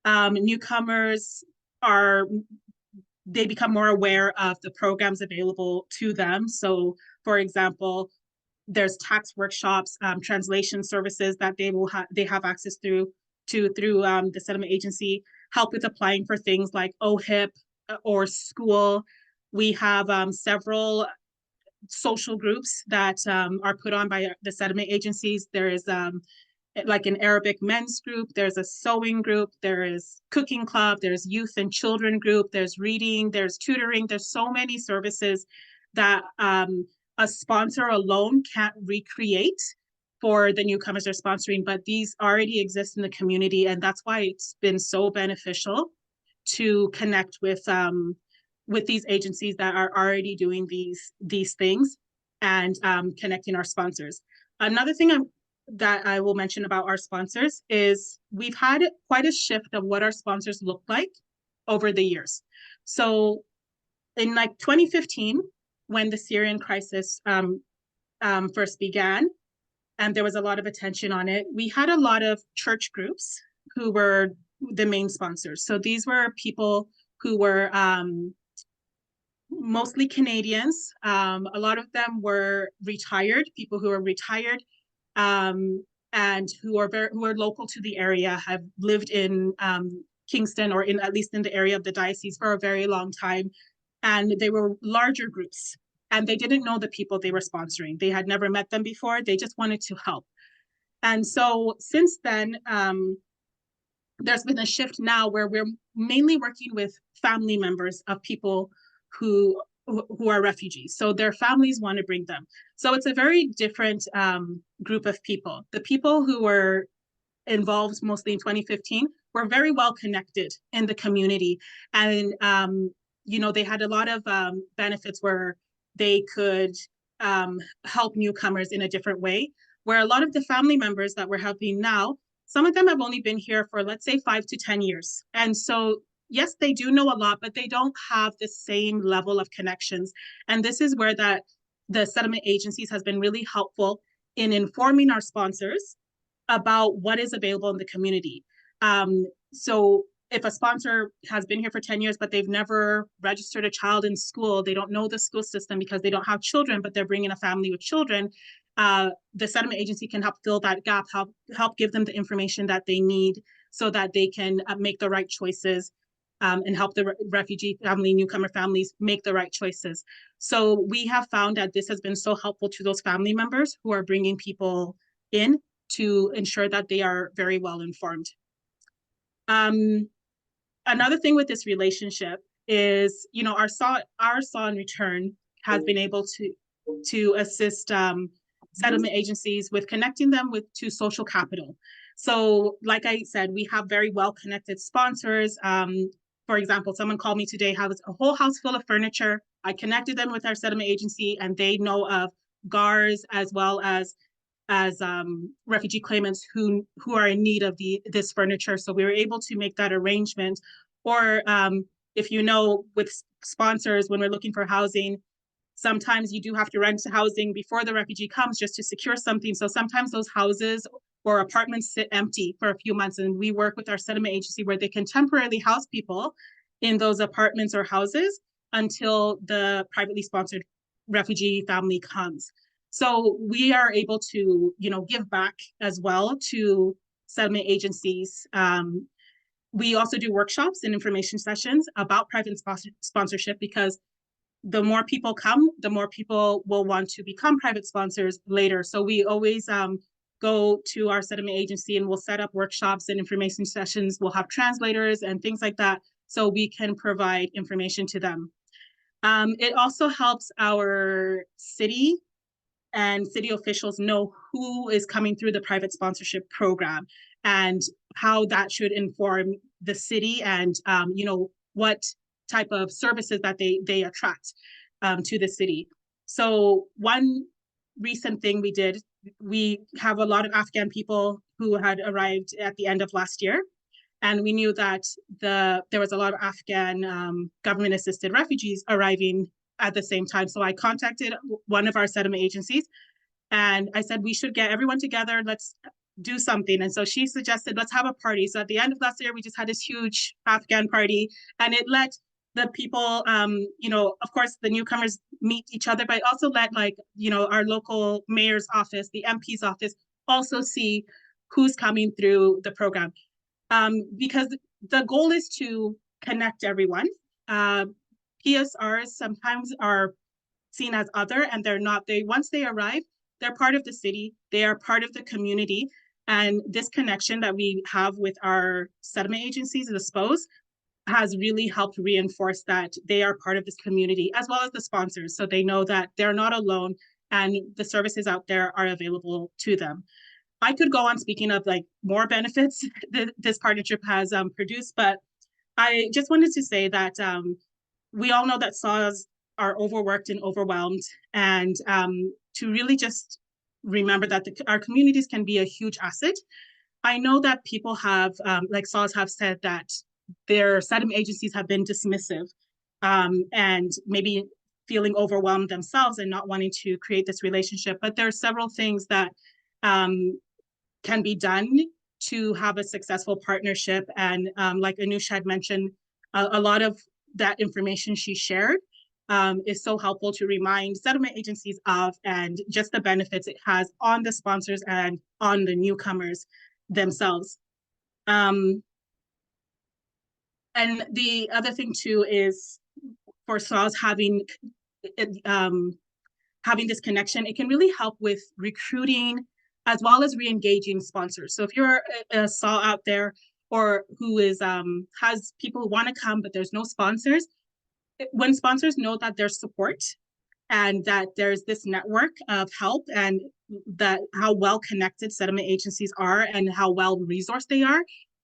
Newcomers they become more aware of the programs available to them. So for example, there's tax workshops, translation services that they have access through the settlement agency, help with applying for things like OHIP or school. We have several social groups that are put on by the settlement agencies. There is like an Arabic men's group, there's a sewing group, there is cooking club, there's youth and children group, there's reading, there's tutoring, there's so many services that a sponsor alone can't recreate for the newcomers they're sponsoring, but these already exist in the community, and that's why it's been so beneficial to connect with these agencies that are already doing these things and connecting our sponsors. Another thing that I will mention about our sponsors is we've had quite a shift of what our sponsors look like over the years. So in like 2015, when the Syrian crisis first began, and there was a lot of attention on it, we had a lot of church groups who were the main sponsors. So these were people who were mostly Canadians. A lot of them were retired, people who are retired, and who are local to the area, have lived in Kingston, or at least in the area of the diocese, for a very long time. And they were larger groups, and they didn't know the people they were sponsoring. They had never met them before. They just wanted to help. And so since then, there's been a shift now where we're mainly working with family members of people who are refugees. So their families want to bring them. So it's a very different group of people. The people who were involved mostly in 2015 were very well connected in the community. And, they had a lot of benefits where they could help newcomers in a different way, where a lot of the family members that we're helping now, some of them have only been here for, let's say, 5 to 10 years. And so yes, they do know a lot, but they don't have the same level of connections. And this is where the settlement agencies has been really helpful in informing our sponsors about what is available in the community. So if a sponsor has been here for 10 years, but they've never registered a child in school, they don't know the school system because they don't have children, but they're bringing a family with children, the settlement agency can help fill that gap, help give them the information that they need so that they can make the right choices, and help the refugee family, newcomer families make the right choices. So we have found that this has been so helpful to those family members who are bringing people in to ensure that they are very well informed. Another thing with this relationship is, our SAH in return has been able to assist settlement agencies with connecting them to social capital. So like I said, we have very well-connected sponsors. For example, someone called me today, has a whole house full of furniture. I connected them with our settlement agency, and they know of GARs as well as refugee claimants who are in need of this furniture. So we were able to make that arrangement. Or if with sponsors, when we're looking for housing, sometimes you do have to rent housing before the refugee comes just to secure something. So sometimes those houses or apartments sit empty for a few months, and we work with our settlement agency where they can temporarily house people in those apartments or houses until the privately sponsored refugee family comes. So we are able to, give back as well to settlement agencies. We also do workshops and information sessions about private sponsorship, because the more people come, the more people will want to become private sponsors later. So we always go to our settlement agency and we'll set up workshops and information sessions. We'll have translators and things like that, so we can provide information to them. It also helps our city and city officials know who is coming through the private sponsorship program and how that should inform the city and, what type of services that they attract to the city. So one recent thing we did, we have a lot of Afghan people who had arrived at the end of last year. And we knew that there was a lot of Afghan government-assisted refugees arriving at the same time. So I contacted one of our settlement agencies and I said, we should get everyone together. Let's do something. And so she suggested, let's have a party. So at the end of last year, we just had this huge Afghan party, and it let the people, of course, the newcomers meet each other, but also let our local mayor's office, the MP's office, also see who's coming through the program. Because the goal is to connect everyone. PSRs sometimes are seen as other, and they're not. Once they arrive, they're part of the city, they are part of the community, and this connection that we have with our settlement agencies, the SPOs, has really helped reinforce that they are part of this community, as well as the sponsors, so they know that they're not alone and the services out there are available to them. I could go on speaking of like more benefits that this partnership has produced, but I just wanted to say that we all know that SAHs are overworked and overwhelmed, and to really just remember that our communities can be a huge asset. I know that people have, like SAHs have said that their settlement agencies have been dismissive and maybe feeling overwhelmed themselves and not wanting to create this relationship. But there are several things that can be done to have a successful partnership. And like Anoush had mentioned, a lot of that information she shared is so helpful to remind settlement agencies of, and just the benefits it has on the sponsors and on the newcomers themselves. And the other thing too is for SAHs having this connection, it can really help with recruiting as well as re-engaging sponsors. So if you're a SAH out there or who is has people who want to come but there's no sponsors, when sponsors know that there's support and that there's this network of help, and that how well connected settlement agencies are and how well resourced they are,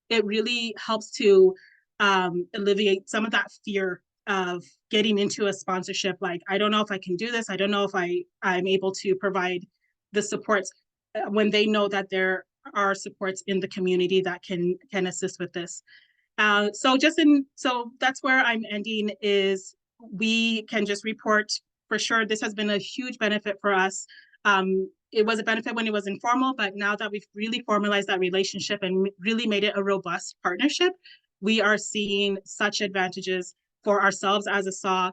it really helps to alleviate some of that fear of getting into a sponsorship. Like, I don't know if I can do this. I don't know if I'm able to provide the supports, when they know that there are supports in the community that can assist with this. So that's where I'm ending, is we can just report for sure this has been a huge benefit for us. It was a benefit when it was informal, but now that we've really formalized that relationship and really made it a robust partnership, we are seeing such advantages for ourselves as a SAH,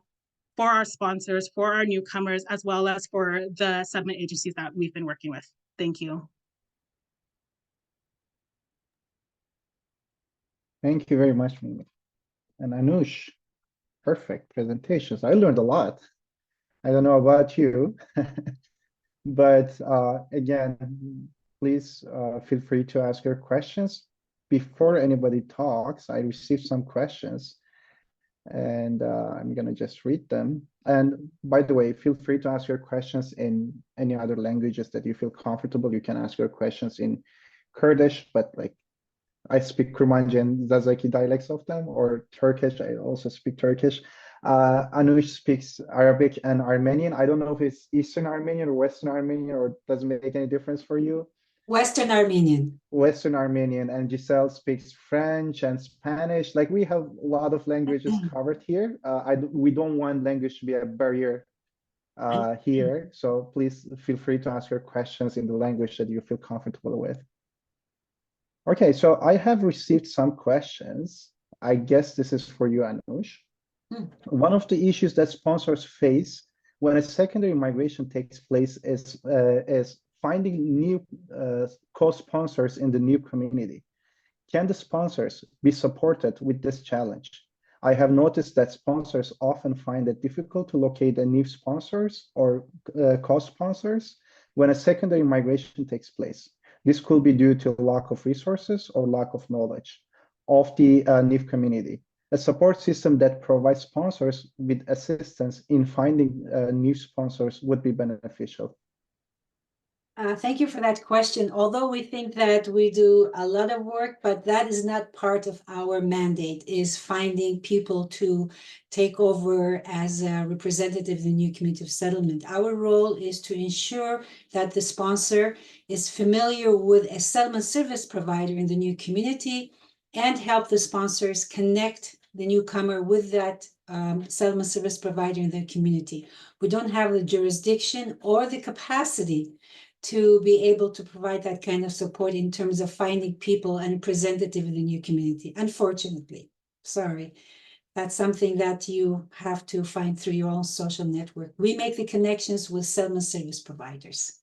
for our sponsors, for our newcomers, as well as for the settlement agencies that we've been working with. Thank you. Thank you very much, Mimi. And Anoush, perfect presentations. I learned a lot. I don't know about you, but again, please feel free to ask your questions. Before anybody talks, I received some questions, and I'm gonna just read them. And by the way, feel free to ask your questions in any other languages that you feel comfortable. You can ask your questions in Kurdish, but like I speak Kurmanji and Zazaki dialects of them, or Turkish. I also speak Turkish. Anoush speaks Arabic and Armenian. I don't know if it's Eastern Armenian or Western Armenian, or does it make any difference for you? Western Armenian. Western Armenian. And Giselle speaks French and Spanish. Like, we have a lot of languages covered here. We don't want language to be a barrier here. So please feel free to ask your questions in the language that you feel comfortable with. Okay, so I have received some questions. I guess this is for you, Anoush. One of the issues that sponsors face when a secondary migration takes place is finding new co-sponsors in the new community. Can the sponsors be supported with this challenge? I have noticed that sponsors often find it difficult to locate a new sponsors or co-sponsors when a secondary migration takes place. This could be due to lack of resources or lack of knowledge of the NIF community. A support system that provides sponsors with assistance in finding new sponsors would be beneficial. Thank you for that question. Although we think that we do a lot of work, but that is not part of our mandate, is finding people to take over as a representative of the new community of settlement. Our role is to ensure that the sponsor is familiar with a settlement service provider in the new community and help the sponsors connect the newcomer with that settlement service provider in the community. We don't have the jurisdiction or the capacity to be able to provide that kind of support in terms of finding people and representative in the new community. Unfortunately, sorry, that's something that you have to find through your own social network. We make the connections with settlement service providers.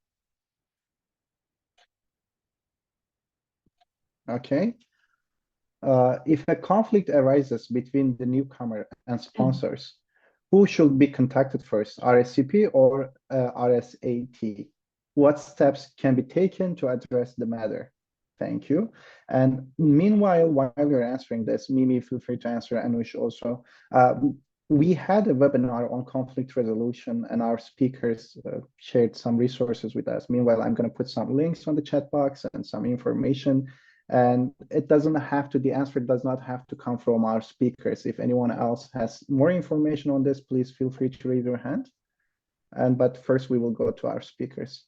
Okay. If a conflict arises between the newcomer and sponsors, Who should be contacted first, RSCP or RSAT? What steps can be taken to address the matter? Thank you. And meanwhile, while you're answering this, Mimi, feel free to answer, Anoush also. We had a webinar on conflict resolution and our speakers shared some resources with us. Meanwhile, I'm going to put some links on the chat box and some information. And it doesn't have to, the answer does not have to come from our speakers. If anyone else has more information on this, please feel free to raise your hand. But first we will go to our speakers.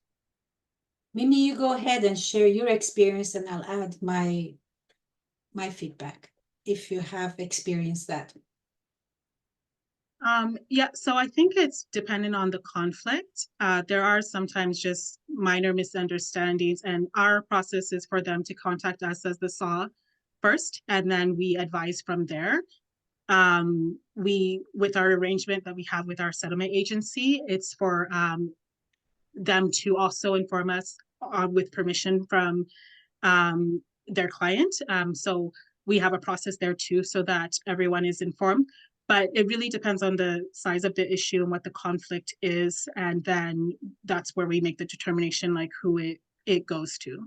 Mimi, you go ahead and share your experience and I'll add my feedback if you have experienced that. Yeah, so I think it's dependent on the conflict. There are sometimes just minor misunderstandings, and our process is for them to contact us as the SAH first, and then we advise from there. With our arrangement that we have with our settlement agency, it's for them to also inform us with permission from their client. So we have a process there too, so that everyone is informed. But it really depends on the size of the issue and what the conflict is. And then that's where we make the determination, like who it goes to.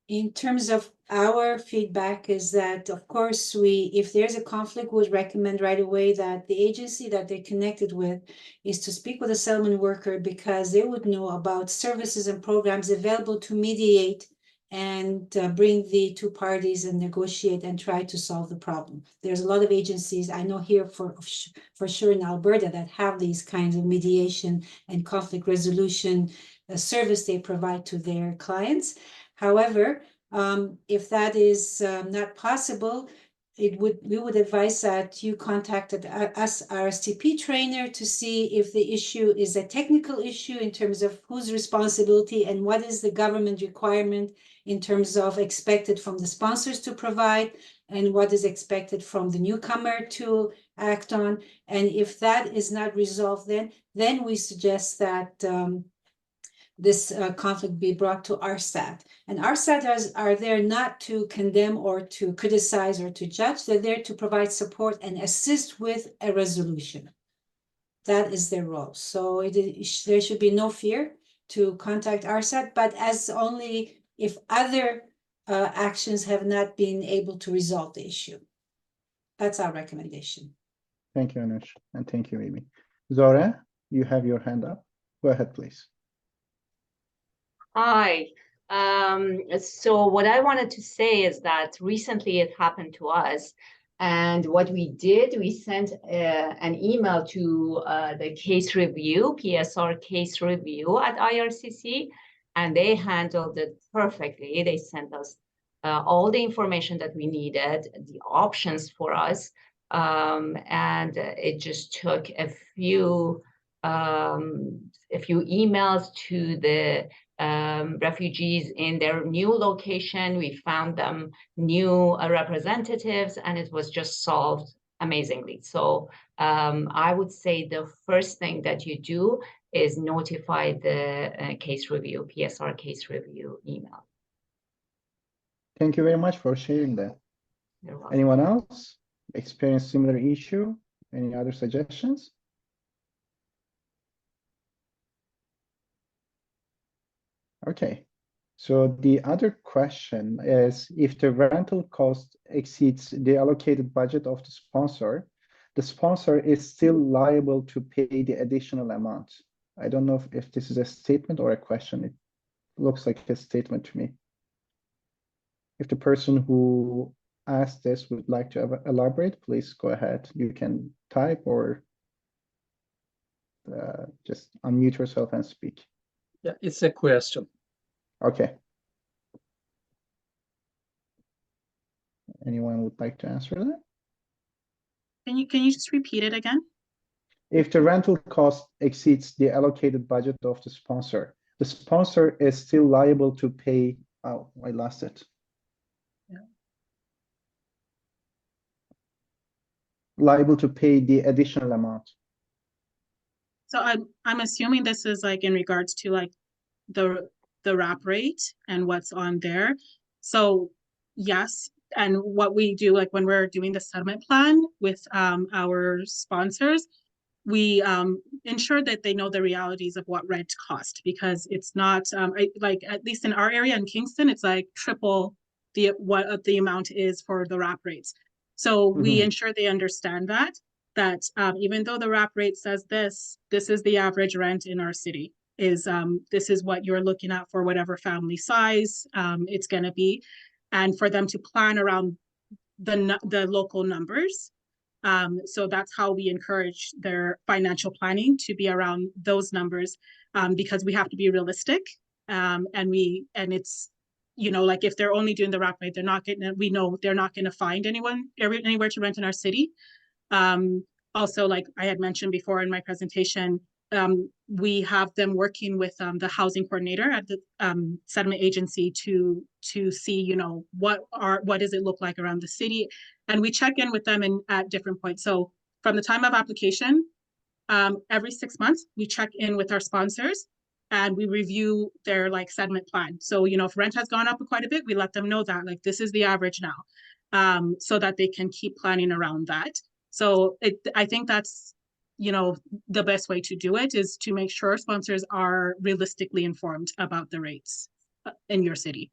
In terms of our feedback is that, of course, if there's a conflict, we would recommend right away that the agency that they're connected with is to speak with a settlement worker, because they would know about services and programs available to mediate and bring the two parties and negotiate and try to solve the problem. There's a lot of agencies, I know here for sure in Alberta, that have these kinds of mediation and conflict resolution service they provide to their clients. However, if that is not possible, we would advise that you contacted us, RSTP trainer, to see if the issue is a technical issue in terms of whose responsibility and what is the government requirement in terms of expected from the sponsors to provide and what is expected from the newcomer to act on. And if that is not resolved, then we suggest that this conflict be brought to RSAT. And RSAT are there not to condemn or to criticize or to judge. They're there to provide support and assist with a resolution. That is their role. So there should be no fear to contact RSAT, but as only if other actions have not been able to resolve the issue. That's our recommendation. Thank you, Anoush, and thank you, Mimi. Zora, you have your hand up. Go ahead, please. Hi. So what I wanted to say is that recently it happened to us. And what we did, we sent an email to the case review, PSR case review at IRCC, and they handled it perfectly. They sent us all the information that we needed, the options for us. And it just took a few emails to the refugees in their new location. We found them new representatives, and it was just solved amazingly. So I would say the first thing that you do is notify the case review, PSR case review email. Thank you very much for sharing that. Anyone else experience similar issue? Any other suggestions? Okay, so the other question is, if the rental cost exceeds the allocated budget of the sponsor is still liable to pay the additional amount. I don't know if this is a statement or a question. It looks like a statement to me. If the person who asked this would like to elaborate, please go ahead. You can type or just unmute yourself and speak. Yeah, it's a question. Okay. Anyone would like to answer that? Can you just repeat it again? If the rental cost exceeds the allocated budget of the sponsor is still liable to pay. Oh, I lost it. Yeah. Liable to pay the additional amount. So I'm assuming this is like in regards to like the wrap rate and what's on there. So yes, and what we do, like when we're doing the settlement plan with our sponsors, we ensure that they know the realities of what rent cost, because it's not like, at least in our area in Kingston, it's like triple what the amount is for the wrap rates. So we ensure they understand that even though the wrap rate says this is the average rent in our city, is this is what you're looking at for whatever family size it's going to be, and for them to plan around the local numbers. So that's how we encourage their financial planning to be around those numbers, because we have to be realistic. And it's, you know, like if they're only doing the wrap rate, they're not getting, we know they're not going to find anywhere to rent in our city. Also, like I had mentioned before in my presentation, we have them working with the housing coordinator at the settlement agency to see, you know, what does it look like around the city, and we check in with them at different points. So from the time of application, every 6 months we check in with our sponsors and we review their like settlement plan. So, you know, if rent has gone up quite a bit, we let them know that like this is the average now, so that they can keep planning around that. So I think that's, you know, the best way to do it is to make sure sponsors are realistically informed about the rates in your city.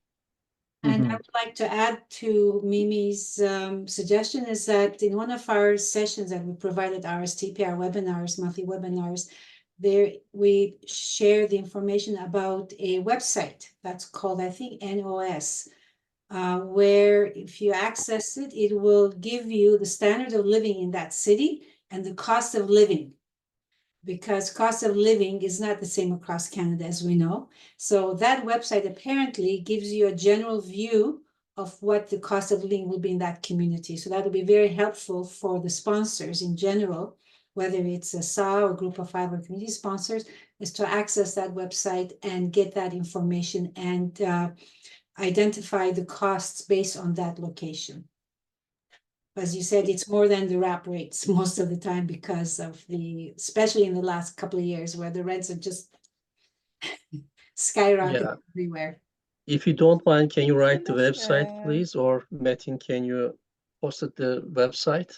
And I would like to add to Mimi's suggestion is that in one of our sessions that we provided RSTP, our webinars, monthly webinars, there we share the information about a website that's called, I think, NOS, where if you access it, it will give you the standard of living in that city and the cost of living, because cost of living is not the same across Canada, as we know. So that website apparently gives you a general view of what the cost of living will be in that community. So that will be very helpful for the sponsors in general, whether it's a SAH or group of 5 or community sponsors, is to access that website and get that information and identify the costs based on that location. As you said, it's more than the wrap rates most of the time because of especially in the last couple of years where the rents are just skyrocketing everywhere. If you don't mind, can you write the website, please? Or Metin, can you post it the website?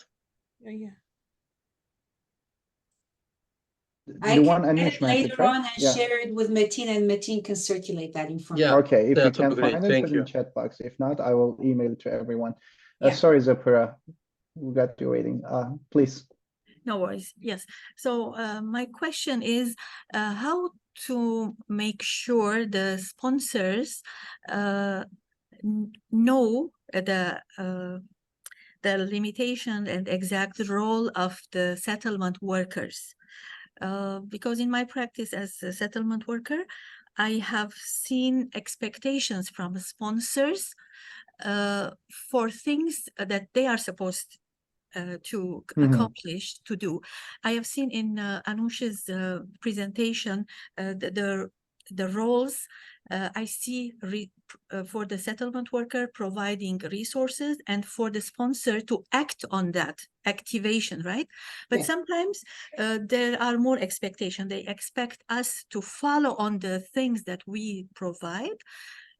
I The one can Anoush later right? on and share it with Metin, and Metin can circulate that information. Yeah. Okay, if you that would can be great. find it, Thank put in you. the chat box. If not, I will email it to everyone. Yeah. Sorry, Zapura, we got you waiting. Please. No worries. Yes. So my question is how to make sure the sponsors know the limitation and exact role of the settlement workers. Because in my practice as a settlement worker, I have seen expectations from sponsors for things that they are supposed to accomplish, to do. I have seen in Anoush's presentation the roles. I see for the settlement worker providing resources and for the sponsor to act on that activation, right? But sometimes there are more expectations. They expect us to follow on the things that we provide.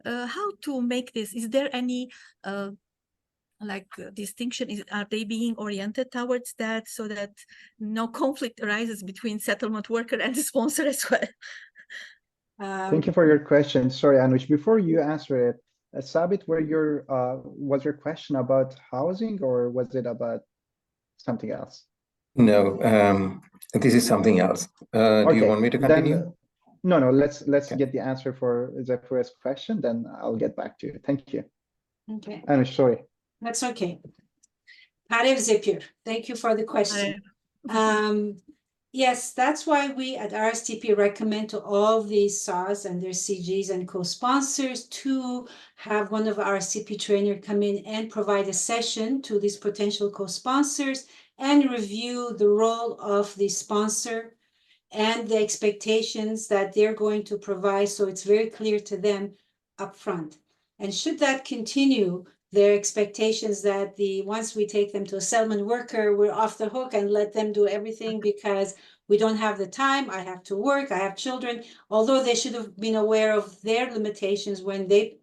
How to make this? Is there any distinction? Are they being oriented towards that so that no conflict arises between settlement worker and the sponsor as well? Thank you for your question. Sorry, Anoush, before you answer it, Sabit, was your question about housing or was it about something else? No, this is something else. Do you want me to continue? No, let's get the answer for the first question, then I'll get back to you. Thank you. Okay. Anoush, sorry. That's okay. Parev Zephyr, thank you for the question. Yes, that's why we at RSTP recommend to all these SAHs and their CGs and co-sponsors to have one of our RSTP trainer come in and provide a session to these potential co-sponsors and review the role of the sponsor and the expectations that they're going to provide, so it's very clear to them upfront. And should that continue, their expectations that once we take them to a settlement worker, we're off the hook and let them do everything because we don't have the time, I have to work, I have children, although they should have been aware of their limitations when they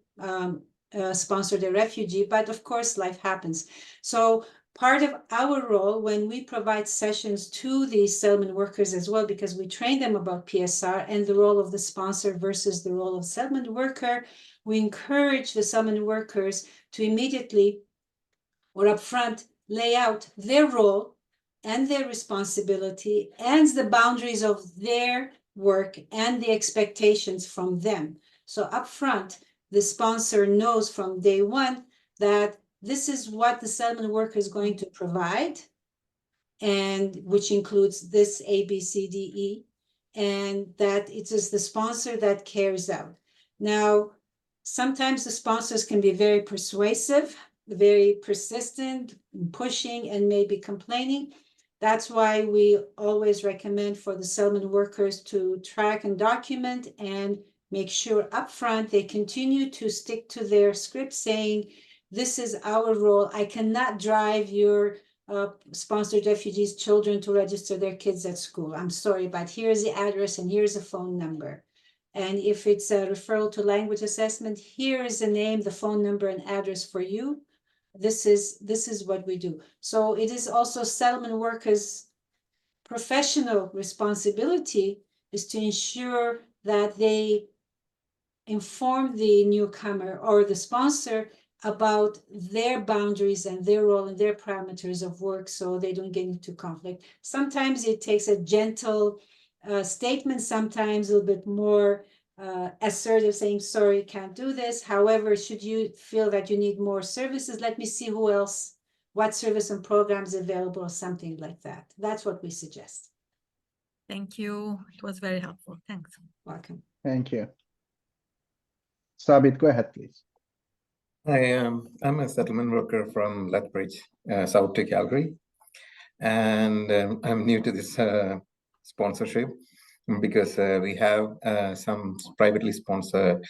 sponsored a refugee, but of course life happens. So part of our role when we provide sessions to the settlement workers as well, because we train them about PSR and the role of the sponsor versus the role of settlement worker, we encourage the settlement workers to immediately or upfront lay out their role and their responsibility and the boundaries of their work and the expectations from them. So upfront, the sponsor knows from day one that this is what the settlement worker is going to provide, and which includes this A, B, C, D, E, and that it is the sponsor that carries out. Now, sometimes the sponsors can be very persuasive, very persistent, pushing, and maybe complaining. That's why we always recommend for the settlement workers to track and document and make sure upfront they continue to stick to their script saying, this is our role. I cannot drive your sponsored refugees' children to register their kids at school. I'm sorry, but here's the address and here's a phone number. And if it's a referral to language assessment, here is the name, the phone number, and address for you. This is what we do. So it is also settlement workers' professional responsibility is to ensure that they inform the newcomer or the sponsor about their boundaries and their role and their parameters of work so they don't get into conflict. Sometimes it takes a gentle statement, sometimes a little bit more assertive, saying, sorry, can't do this. However, should you feel that you need more services, let me see who else, what service and programs available, or something like that. That's what we suggest. Thank you. It was very helpful. Thanks. Welcome. Thank you. Sabit, go ahead, please. I'm a settlement worker from Lethbridge, south to Calgary, and I'm new to this sponsorship because we have some privately sponsored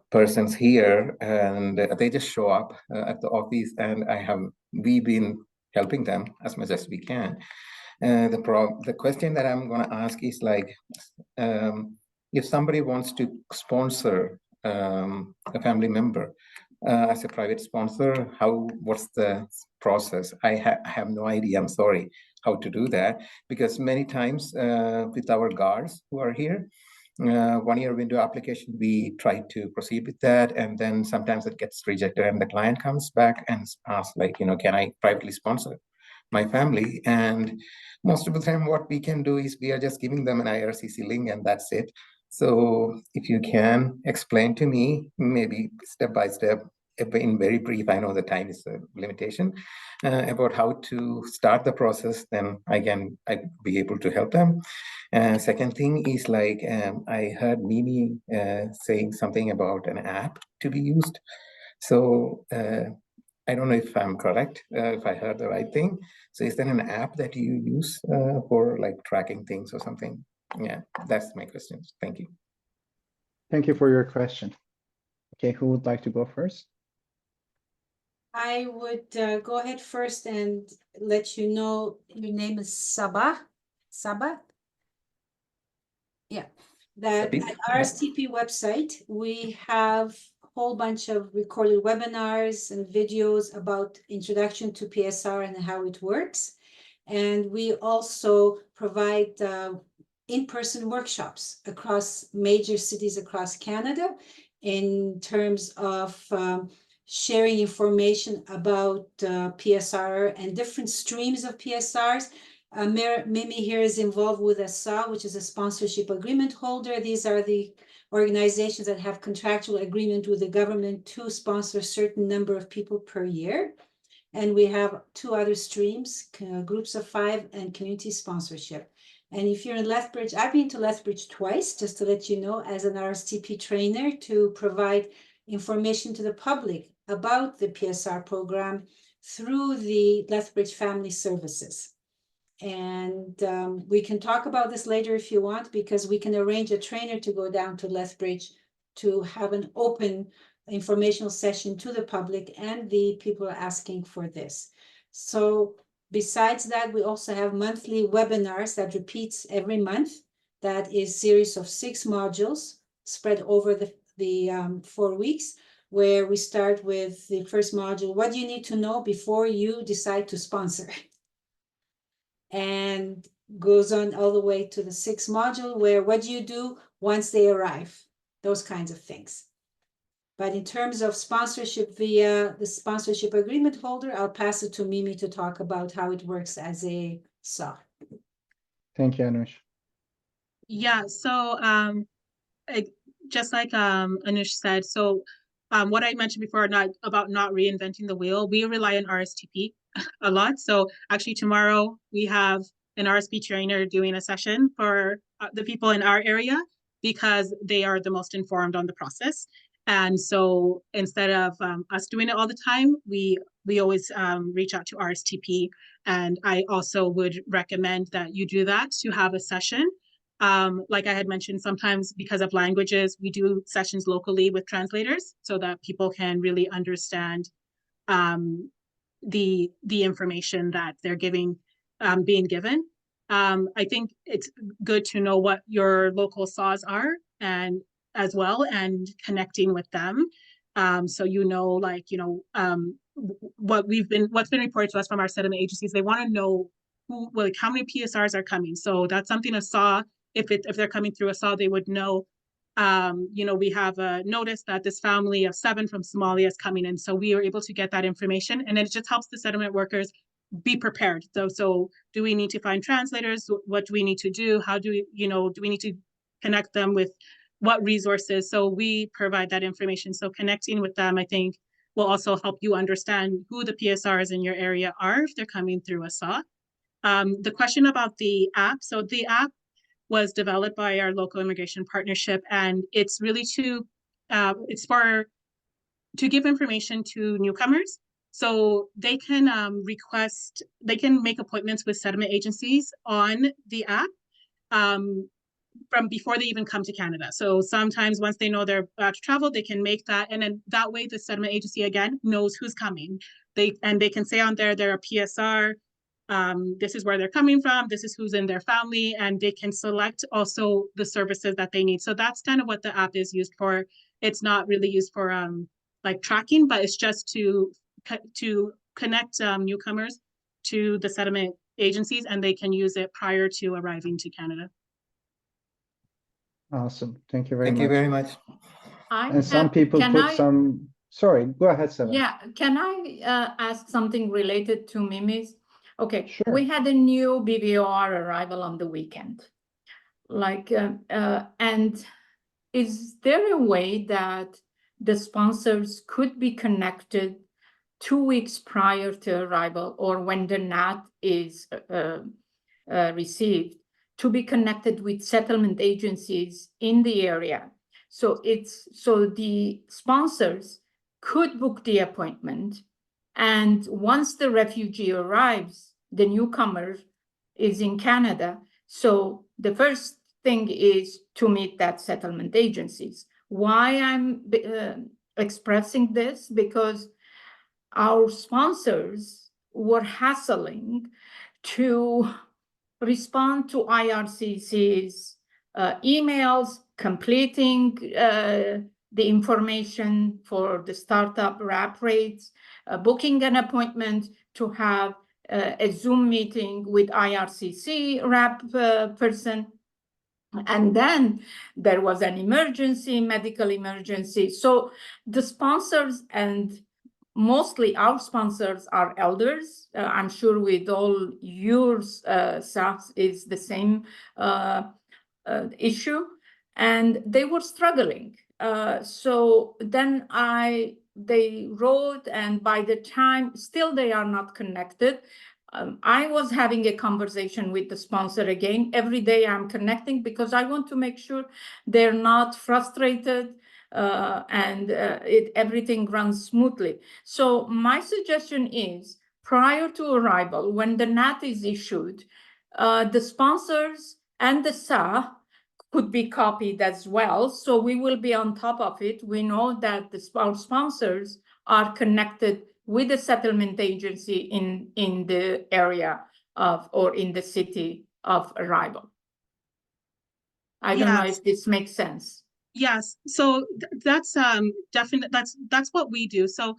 persons here, and they just show up at the office, and we've been helping them as much as we can. The question that I'm going to ask is like, if somebody wants to sponsor a family member as a private sponsor, what's the process? I have no idea, I'm sorry, how to do that, because many times with our guards who are here, 1 year window application, we try to proceed with that, and then sometimes it gets rejected and the client comes back and asks like, can I privately sponsor my family? And most of the time what we can do is we are just giving them an IRCC link and that's it. So if you can explain to me, maybe step by step, in very brief, I know the time is a limitation, about how to start the process, then I'd be able to help them. Second thing is like, I heard Mimi saying something about an app to be used. So I don't know if I'm correct, if I heard the right thing. So is there an app that you use for like tracking things or something? Yeah, that's my question. Thank you. Thank you for your question. Okay, who would like to go first? I would go ahead first and let you know your name is Sabah. Yeah, that at RSTP website, we have a whole bunch of recorded webinars and videos about introduction to PSR and how it works. And we also provide in-person workshops across major cities across Canada in terms of sharing information about PSR and different streams of PSRs. Mimi here is involved with SAH, which is a sponsorship agreement holder. These are the organizations that have contractual agreement with the government to sponsor a certain number of people per year. And we have 2 other streams, groups of 5 and community sponsorship. And if you're in Lethbridge, I've been to Lethbridge twice, just to let you know, as an RSTP trainer to provide information to the public about the PSR program through the Lethbridge Family Services. And we can talk about this later if you want, because we can arrange a trainer to go down to Lethbridge to have an open informational session to the public and the people are asking for this. So besides that, we also have monthly webinars that repeats every month. That is a series of 6 modules spread over the 4 weeks, where we start with the first module, what do you need to know before you decide to sponsor? And goes on all the way to the 6th module, where what do you do once they arrive? Those kinds of things. But in terms of sponsorship via the sponsorship agreement holder, I'll pass it to Mimi to talk about how it works as a SAH. Thank you, Anoush. Yeah, so just like Anoush said, so what I mentioned before about not reinventing the wheel, we rely on RSTP a lot. So actually tomorrow we have an RSP trainer doing a session for the people in our area because they are the most informed on the process. And so instead of us doing it all the time, we always reach out to RSTP. And I also would recommend that you do that to have a session. Like I had mentioned, sometimes because of languages, we do sessions locally with translators so that people can really understand the information that they're being given. I think it's good to know what your local SAHs are and as well, and connecting with them. So what's been reported to us from our settlement agencies, they want to know how many PSRs are coming. So that's something a SAH, if they're coming through a SAH, they would know. We have a notice that this family of 7 from Somalia is coming in. So we are able to get that information, and it just helps the settlement workers be prepared. So do we need to find translators? What do we need to do? How do we need to connect them with what resources? So we provide that information. So connecting with them, I think, will also help you understand who the PSRs in your area are if they're coming through a SAH. The question about the app. So the app was developed by our local immigration partnership, and it's really to give information to newcomers. So they can they can make appointments with settlement agencies on the app from before they even come to Canada. So sometimes once they know they're about to travel, they can make that. And then that way the settlement agency, again, knows who's coming. They can say on there, they're a PSR, this is where they're coming from, this is who's in their family, and they can select also the services that they need. So that's kind of what the app is used for. It's not really used for like tracking, but it's just to connect newcomers to the settlement agencies, and they can use it prior to arriving to Canada. Awesome. Thank you very much. Thank you very much. And some people put some, sorry, go ahead, Seven. Yeah, can I ask something related to Mimi's? Okay, Sure. We had a new BVOR arrival on the weekend. And is there a way that the sponsors could be connected 2 weeks prior to arrival, or when the NAT is received, to be connected with settlement agencies in the area? So the sponsors could book the appointment, and once the refugee arrives, the newcomer is in Canada. So the first thing is to meet that settlement agencies. Why I'm expressing this? Because our sponsors were hassling to respond to IRCC's emails, completing the information for the startup wrap rates, booking an appointment to have a Zoom meeting with IRCC wrap person. And then there was an emergency, medical emergency. So the sponsors, and mostly our sponsors, are elders. I'm sure with all your SAHs is the same issue, and they were struggling. So then they wrote, and by the time, still they are not connected. I was having a conversation with the sponsor again. Every day I'm connecting because I want to make sure they're not frustrated and everything runs smoothly. So my suggestion is, prior to arrival, when the NAT is issued, the sponsors and the SAH could be copied as well. So we will be on top of it. We know that our sponsors are connected with the settlement agency in the area of, or in the city of arrival. I don't know if this makes sense. Yes, so that's definite. That's what we do. So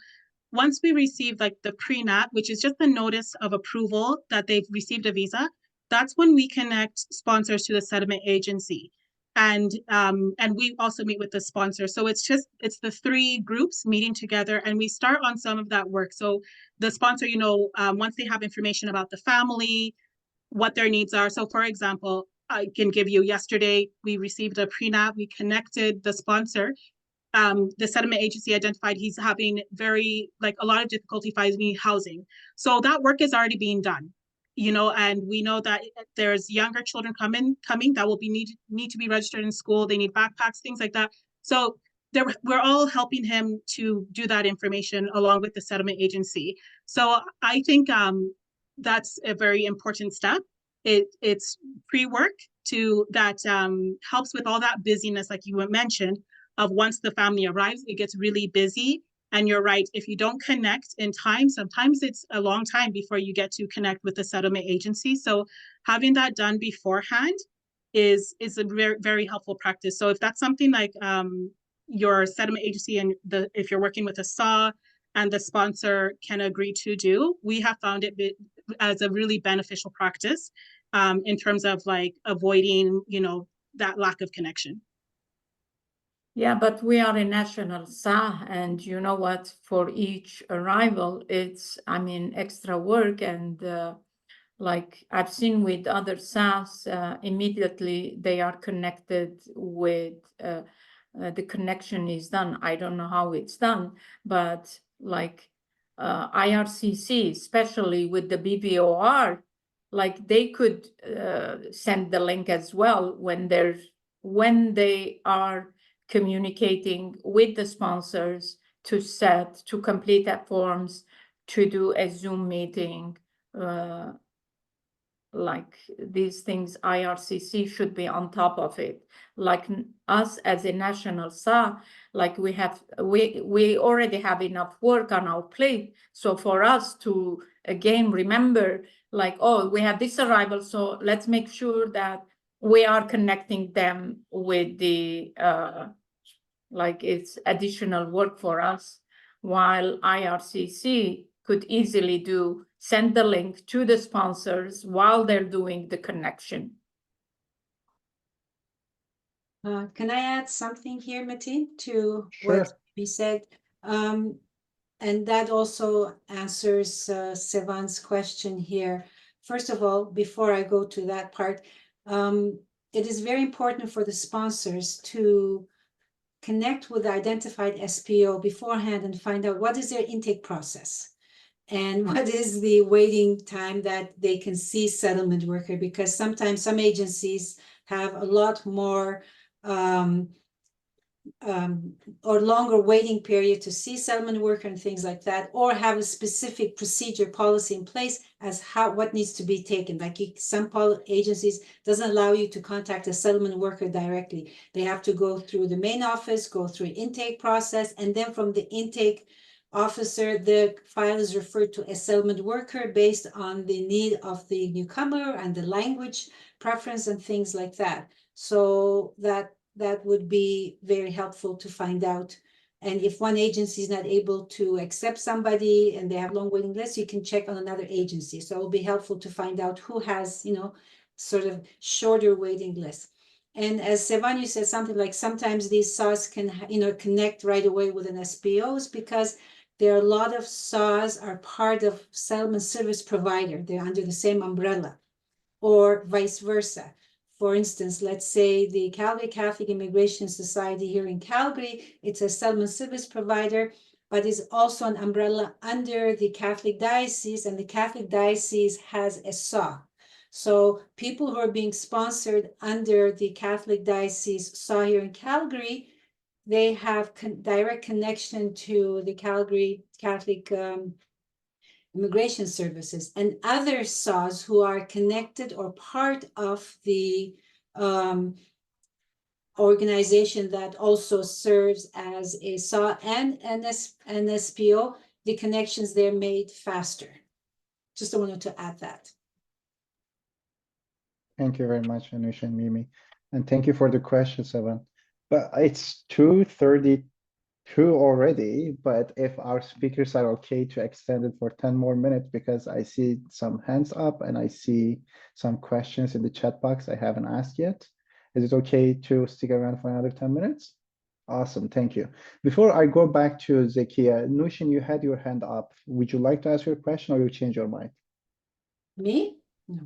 once we receive like the pre-nat, which is just the notice of approval that they've received a visa, that's when we connect sponsors to the settlement agency. And we also meet with the sponsor. So it's the three groups meeting together, and we start on some of that work. So the sponsor, once they have information about the family, what their needs are. So for example, I can give you yesterday, we received a pre-nat, we connected the sponsor. The settlement agency identified he's having a lot of difficulty finding housing. So that work is already being done, and we know that there's younger children coming that will need to be registered in school. They need backpacks, things like that. So we're all helping him to do that information along with the settlement agency. So I think that's a very important step. It's pre-work that helps with all that busyness, like you mentioned, of once the family arrives, it gets really busy. And you're right, if you don't connect in time, sometimes it's a long time before you get to connect with the settlement agency. So having that done beforehand is a very, very helpful practice. So if that's something like your settlement agency and if you're working with a SAH and the sponsor can agree to do, we have found it as a really beneficial practice in terms of like avoiding, that lack of connection. Yeah, but we are a national SAH, and you know what? For each arrival, it's, extra work. And like I've seen with other SAHs, immediately they are connected with, the connection is done. I don't know how it's done, but like IRCC, especially with the BVOR, like they could send the link as well when they are communicating with the sponsors to complete that forms, to do a Zoom meeting, like these things. IRCC should be on top of it. Like us as a national SAH, like we already have enough work on our plate. So for us to again remember, like, oh, we have this arrival, so let's make sure that we are connecting them with the like it's additional work for us, while IRCC could easily send the link to the sponsors while they're doing the connection. Can I add something here, Metin, to Sure. what we said? And that also answers Sevan's question here. First of all, before I go to that part, it is very important for the sponsors to connect with the identified SPO beforehand and find out what is their intake process and what is the waiting time that they can see settlement worker, because sometimes some agencies have a lot more or longer waiting period to see settlement worker and things like that, or have a specific procedure policy in place as what needs to be taken. Like some agencies doesn't allow you to contact a settlement worker directly. They have to go through the main office, go through an intake process, and then from the intake officer, the file is referred to a settlement worker based on the need of the newcomer and the language preference and things like that. So that would be very helpful to find out. And if one agency is not able to accept somebody and they have long waiting lists, you can check on another agency. So it will be helpful to find out who has, sort of shorter waiting lists. And as Sevan, you said something like sometimes these SAHs can, connect right away with an SPOs, because there are a lot of SAHs are part of settlement service provider. They're under the same umbrella, or vice versa. For instance, let's say the Calgary Catholic Immigration Society here in Calgary, it's a settlement service provider, but is also an umbrella under the Catholic Diocese, and the Catholic Diocese has a SAH. So people who are being sponsored under the Catholic Diocese SAH here in Calgary, they have direct connection to the Calgary Catholic Immigration Services, and other SAHs who are connected or part of the organization that also serves as a SAH and an SPO, the connections there made faster. Just wanted to add that. Thank you very much, Anoush and Mimi. And thank you for the question, Sevan. But it's 2:32 already, but if our speakers are okay to extend it for 10 more minutes, because I see some hands up and I see some questions in the chat box I haven't asked yet. Is it okay to stick around for another 10 minutes? Awesome, thank you. Before I go back to Zekia, Nushin, you had your hand up. Would you like to ask your question or you change your mind? Me? No.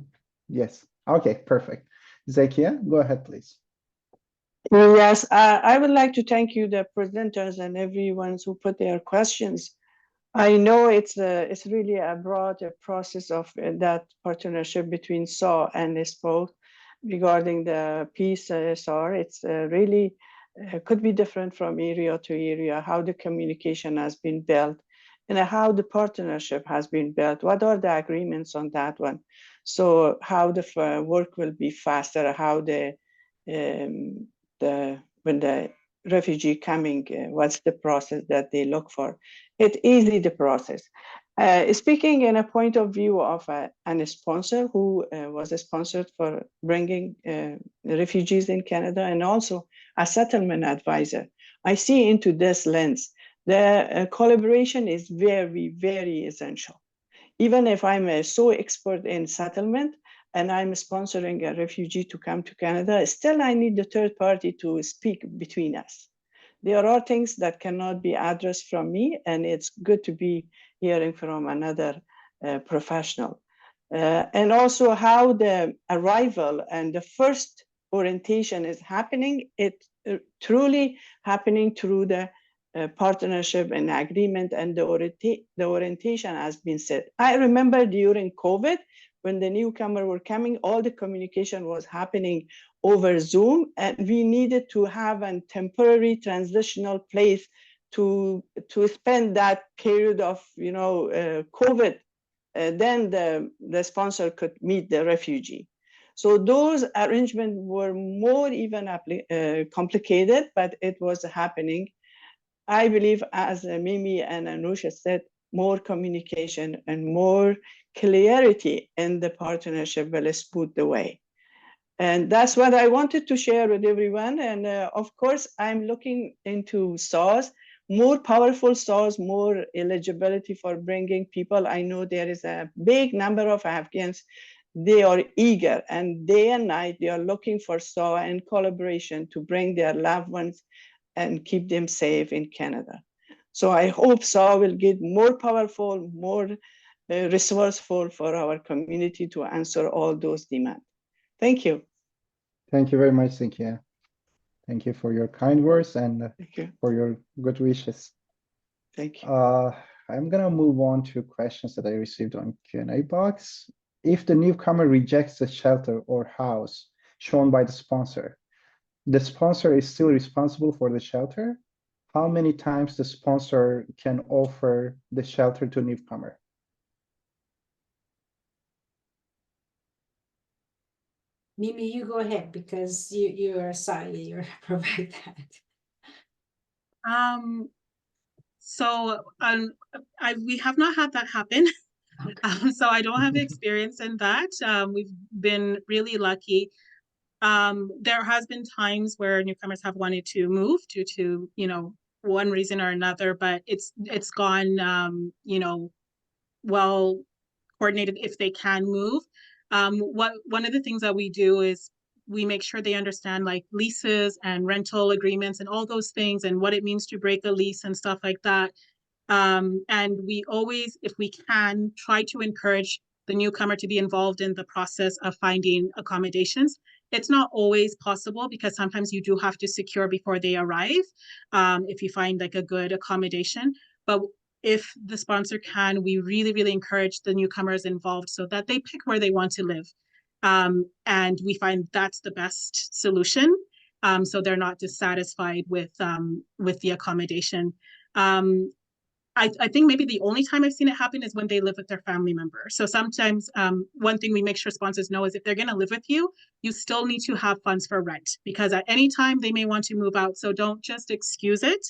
Yes, okay, perfect. Zekia, go ahead, please. Yes, I would like to thank you, the presenters and everyone who put their questions. I know it's really a broad process of that partnership between SAW and SPO regarding the PSR. It's really could be different from area to area, how the communication has been built and how the partnership has been built. What are the agreements on that one? So how the work will be faster, how when the refugee coming, what's the process that they look for? It's easy, the process. Speaking in a point of view of a sponsor who was sponsored for bringing refugees in Canada, and also a settlement advisor, I see into this lens, the collaboration is very, very essential. Even if I'm so expert in settlement, and I'm sponsoring a refugee to come to Canada, still I need the third party to speak between us. There are things that cannot be addressed from me, and it's good to be hearing from another professional. And also how the arrival and the first orientation is happening, it's truly happening through the partnership and agreement, and the orientation has been set. I remember during COVID, when the newcomer were coming, all the communication was happening over Zoom, and we needed to have a temporary transitional place to spend that period of COVID. Then the sponsor could meet the refugee. So those arrangements were more even complicated, but it was happening. I believe, as Mimi and Anoush said, more communication and more clarity in the partnership will smooth the way. And that's what I wanted to share with everyone. And of course, I'm looking into SPOs, more powerful SPOs, more eligibility for bringing people. I know there is a big number of Afghans. They are eager, and day and night, they are looking for SPO and collaboration to bring their loved ones and keep them safe in Canada. So I hope SPO will get more powerful, more resourceful for our community to answer all those demands. Thank you. Thank you very much, Zekia. Thank you for your kind words and for your good wishes. Thank you. I'm gonna move on to questions that I received on Q&A box. If the newcomer rejects the shelter or house shown by the sponsor is still responsible for the shelter? How many times the sponsor can offer the shelter to newcomer? Mimi, you go ahead, because you are sorry, you're provide that. We have not had that happen. Okay. So I don't have experience in that. We've been really lucky. There has been times where newcomers have wanted to move due to, one reason or another, but it's gone, well coordinated if they can move. One of the things that we do is we make sure they understand like leases and rental agreements and all those things and what it means to break a lease and stuff like that. And we always, if we can, try to encourage the newcomer to be involved in the process of finding accommodations. It's not always possible because sometimes you do have to secure before they arrive, if you find like a good accommodation. But if the sponsor can, we really, really encourage the newcomers involved so that they pick where they want to live. And we find that's the best solution. So they're not dissatisfied with the accommodation. I think maybe the only time I've seen it happen is when they live with their family member. So sometimes one thing we make sure sponsors know is if they're going to live with you, you still need to have funds for rent, because at any time they may want to move out. So don't just excuse it.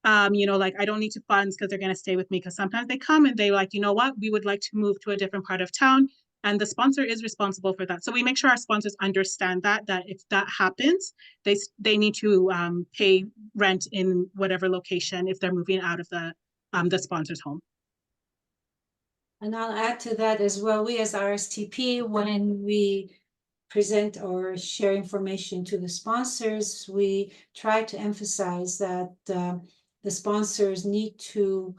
Like I don't need to funds because they're going to stay with me, because sometimes they come and they like, you know what, we would like to move to a different part of town. and the sponsor is responsible for that. So we make sure our sponsors understand that if that happens, they need to pay rent in whatever location if they're moving out of the sponsor's home. And I'll add to that as well. We as RSTP, when we present or share information to the sponsors, we try to emphasize that the sponsors need to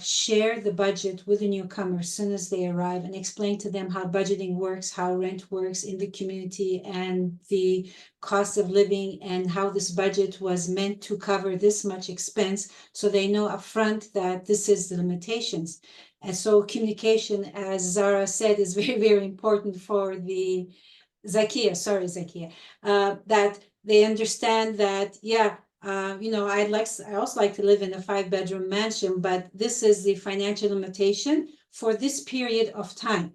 share the budget with the newcomer as soon as they arrive and explain to them how budgeting works, how rent works in the community, and the cost of living, and how this budget was meant to cover this much expense, so they know upfront that this is the limitations. And so communication, as Zara said, is very, very important for the Zakia, that they understand that, yeah, I also like to live in a 5-bedroom mansion, but this is the financial limitation for this period of time.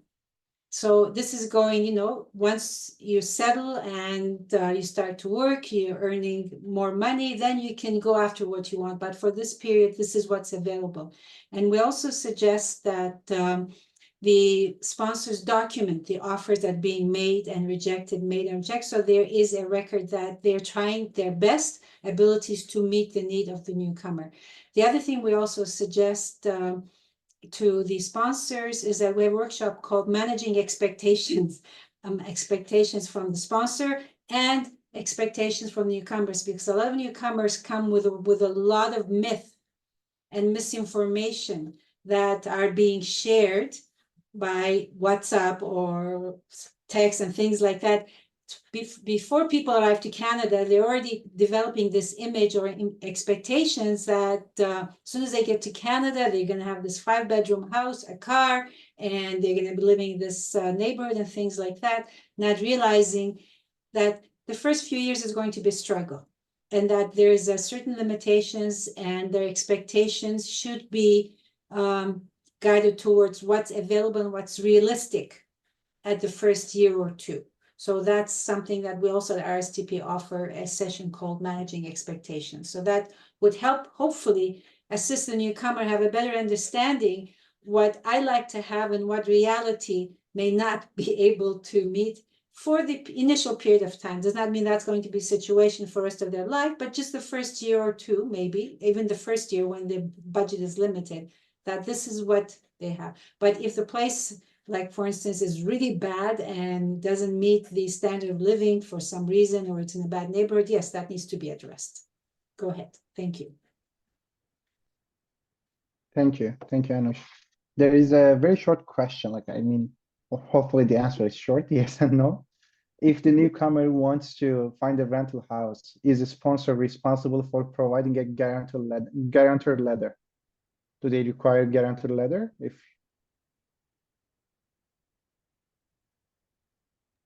So this is going, once you settle and you start to work, you're earning more money, then you can go after what you want. But for this period, this is what's available. And we also suggest that the sponsors document the offers that are being made and rejected, so there is a record that they're trying their best abilities to meet the need of the newcomer. The other thing we also suggest to the sponsors is that we have a workshop called Managing Expectations, expectations from the sponsor and expectations from the newcomers, because a lot of newcomers come with a lot of myth and misinformation that are being shared by WhatsApp or text and things like that. Before people arrive to Canada, they're already developing this image or expectations that as soon as they get to Canada, they're going to have this 5-bedroom house, a car, and they're going to be living in this neighborhood and things like that, not realizing that the first few years is going to be a struggle, and that there's certain limitations, and their expectations should be guided towards what's available and what's realistic at the first year or two. So that's something that we also at RSTP offer a session called Managing Expectations. So that would help, hopefully, assist the newcomer have a better understanding what I like to have and what reality may not be able to meet for the initial period of time. Does not mean that's going to be a situation for the rest of their life, but just the first year or two, maybe, even the first year when the budget is limited, that this is what they have. But if the place, like for instance, is really bad and doesn't meet the standard of living for some reason, or it's in a bad neighborhood, yes, that needs to be addressed. Go ahead. Thank you. Thank you, Anoush. There is a very short question, hopefully the answer is short, yes and no. If the newcomer wants to find a rental house, is the sponsor responsible for providing a guarantor letter? Do they require guarantor letter?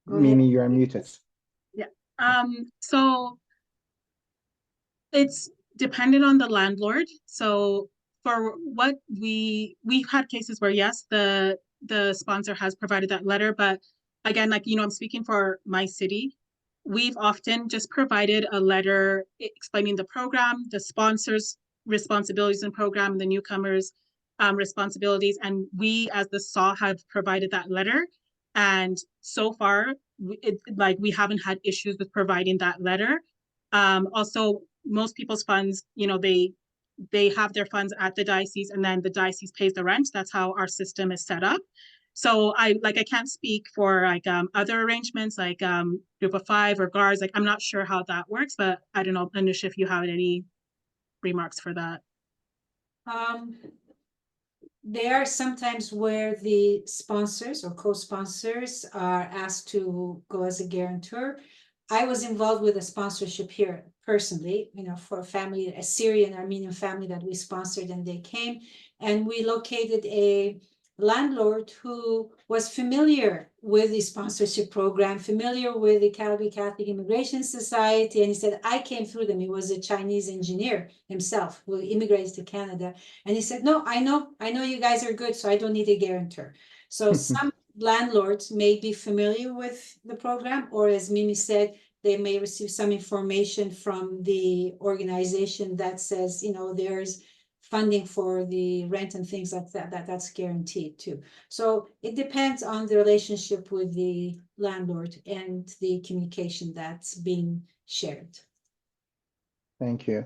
Mimi, you are muted. Yeah. So it's dependent on the landlord. So for what we've had cases where, yes, the sponsor has provided that letter, but again, I'm speaking for my city. We've often just provided a letter explaining the program, the sponsor's responsibilities in program, the newcomers' responsibilities, and we as the SAH have provided that letter. And so far, we haven't had issues with providing that letter. Also, most people's funds, they have their funds at the diocese, and then the diocese pays the rent. That's how our system is set up. So I can't speak for other arrangements like Group of 5 or GARS. I'm not sure how that works, but I don't know, Anoush, if you have any remarks for that. There are sometimes where the sponsors or co-sponsors are asked to go as a guarantor. I was involved with a sponsorship here personally, for a family, a Syrian Armenian family that we sponsored, and they came, and we located a landlord who was familiar with the sponsorship program, familiar with the Calgary Catholic Immigration Society, and he said, I came through them. He was a Chinese engineer himself who immigrated to Canada, and he said, no, I know you guys are good, so I don't need a guarantor. So some landlords may be familiar with the program, or as Mimi said, they may receive some information from the organization that says, there's funding for the rent and things like that, that's guaranteed too. So it depends on the relationship with the landlord and the communication that's being shared. Thank you.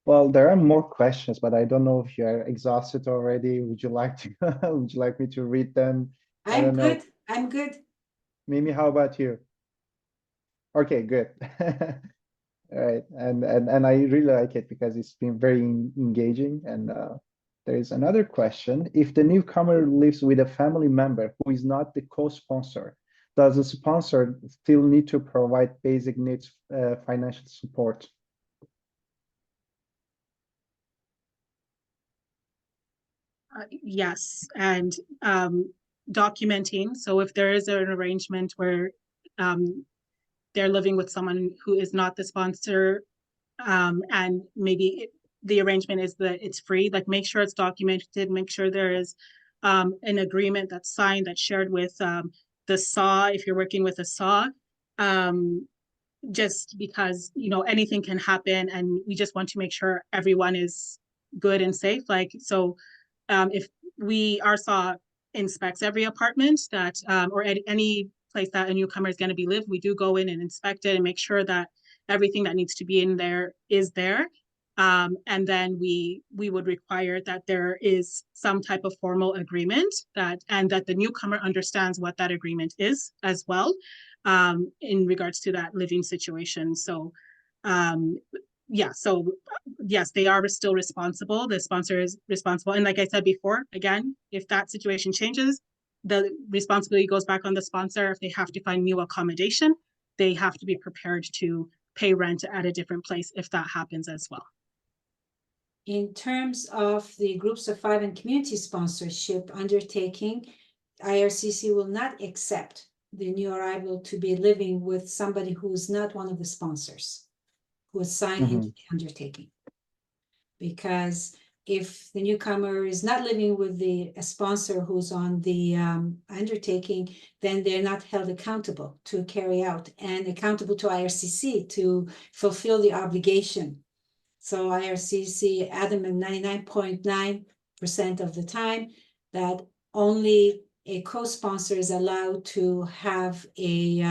Well, there are more questions, but I don't know if you're exhausted already. Would you like to would you like me to read them? I I'm don't know. good. I'm good. Mimi, how about you? Okay, good. All right, and I really like it because it's been very engaging. And there is another question: if the newcomer lives with a family member who is not the co-sponsor, does the sponsor still need to provide basic needs financial support? Yes, and documenting. So if there is an arrangement where they're living with someone who is not the sponsor, and maybe the arrangement is that it's free, like make sure it's documented, make sure there is an agreement that's signed, that's shared with the SAH, if you're working with a SAH, just because, you know, anything can happen and we just want to make sure everyone is good and safe. Like, so if our SAH inspects every apartment that, or any place that a newcomer is going to be lived, we do go in and inspect it and make sure that everything that needs to be in there is there. And then we would require that there is some type of formal agreement and that the newcomer understands what that agreement is as well, in regards to that living situation. So yeah, so yes, they are still responsible. The sponsor is responsible. And like I said before, again, if that situation changes, the responsibility goes back on the sponsor. If they have to find new accommodation, they have to be prepared to pay rent at a different place if that happens as well. In terms of the groups of 5 and community sponsorship undertaking, IRCC will not accept the new arrival to be living with somebody who is not one of the sponsors, who is signed into the undertaking. Because if the newcomer is not living with a sponsor who's on the undertaking, then they're not held accountable to carry out and accountable to IRCC to fulfill the obligation. So IRCC adamant 99.9% of the time that only a co-sponsor is allowed to have a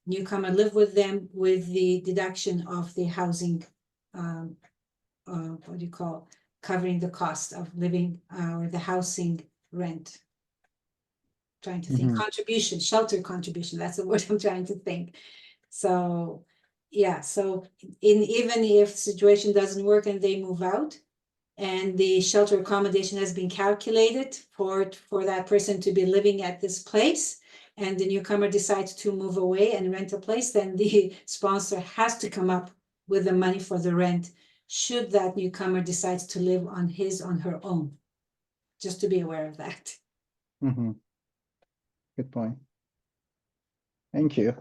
newcomer live with them with the deduction of the housing, what do you call, covering the cost of living or the housing rent. Trying to think, contribution, shelter contribution, that's the word I'm trying to think. So yeah, so even if the situation doesn't work and they move out and the shelter accommodation has been calculated for that person to be living at this place, and the newcomer decides to move away and rent a place, then the sponsor has to come up with the money for the rent should that newcomer decides to live on her own. Just to be aware of that. Good point. Thank you.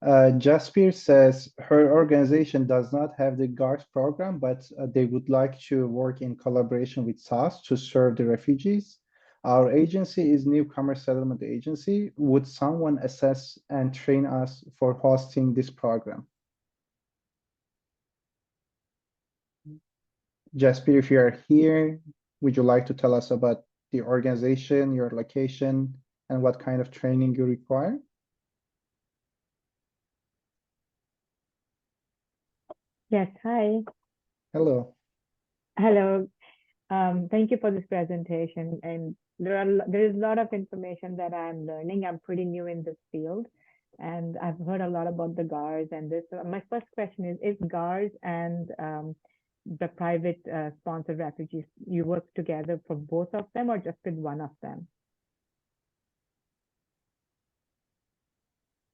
Jaspir says her organization does not have the GARS program, but they would like to work in collaboration with SAH to serve the refugees. Our agency is Newcomer Settlement Agency. Would someone assess and train us for hosting this program? Jaspir, if you are here, would you like to tell us about the organization, your location, and what kind of training you require? Yes, hi. Hello. Hello. Thank you for this presentation. And there is a lot of information that I'm learning. I'm pretty new in this field, and I've heard a lot about the GARS and this. My first question is GARS and the private sponsored refugees, you work together for both of them or just with one of them?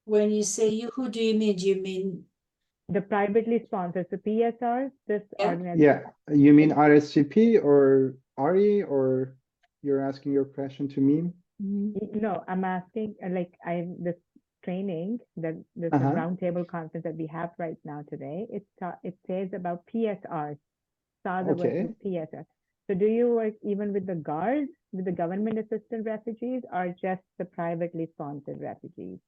When you say you, who do you mean? Do you mean the privately sponsored, so PSRs, this organization? Yeah, you mean RSCP or RE, or you're asking your question to me? No, I'm asking, like, this training, that this roundtable conference that we have right now today, it says about PSRs, versus PSRs. So do you work even with the GARS, with the government assisted refugees, or just the privately sponsored refugees?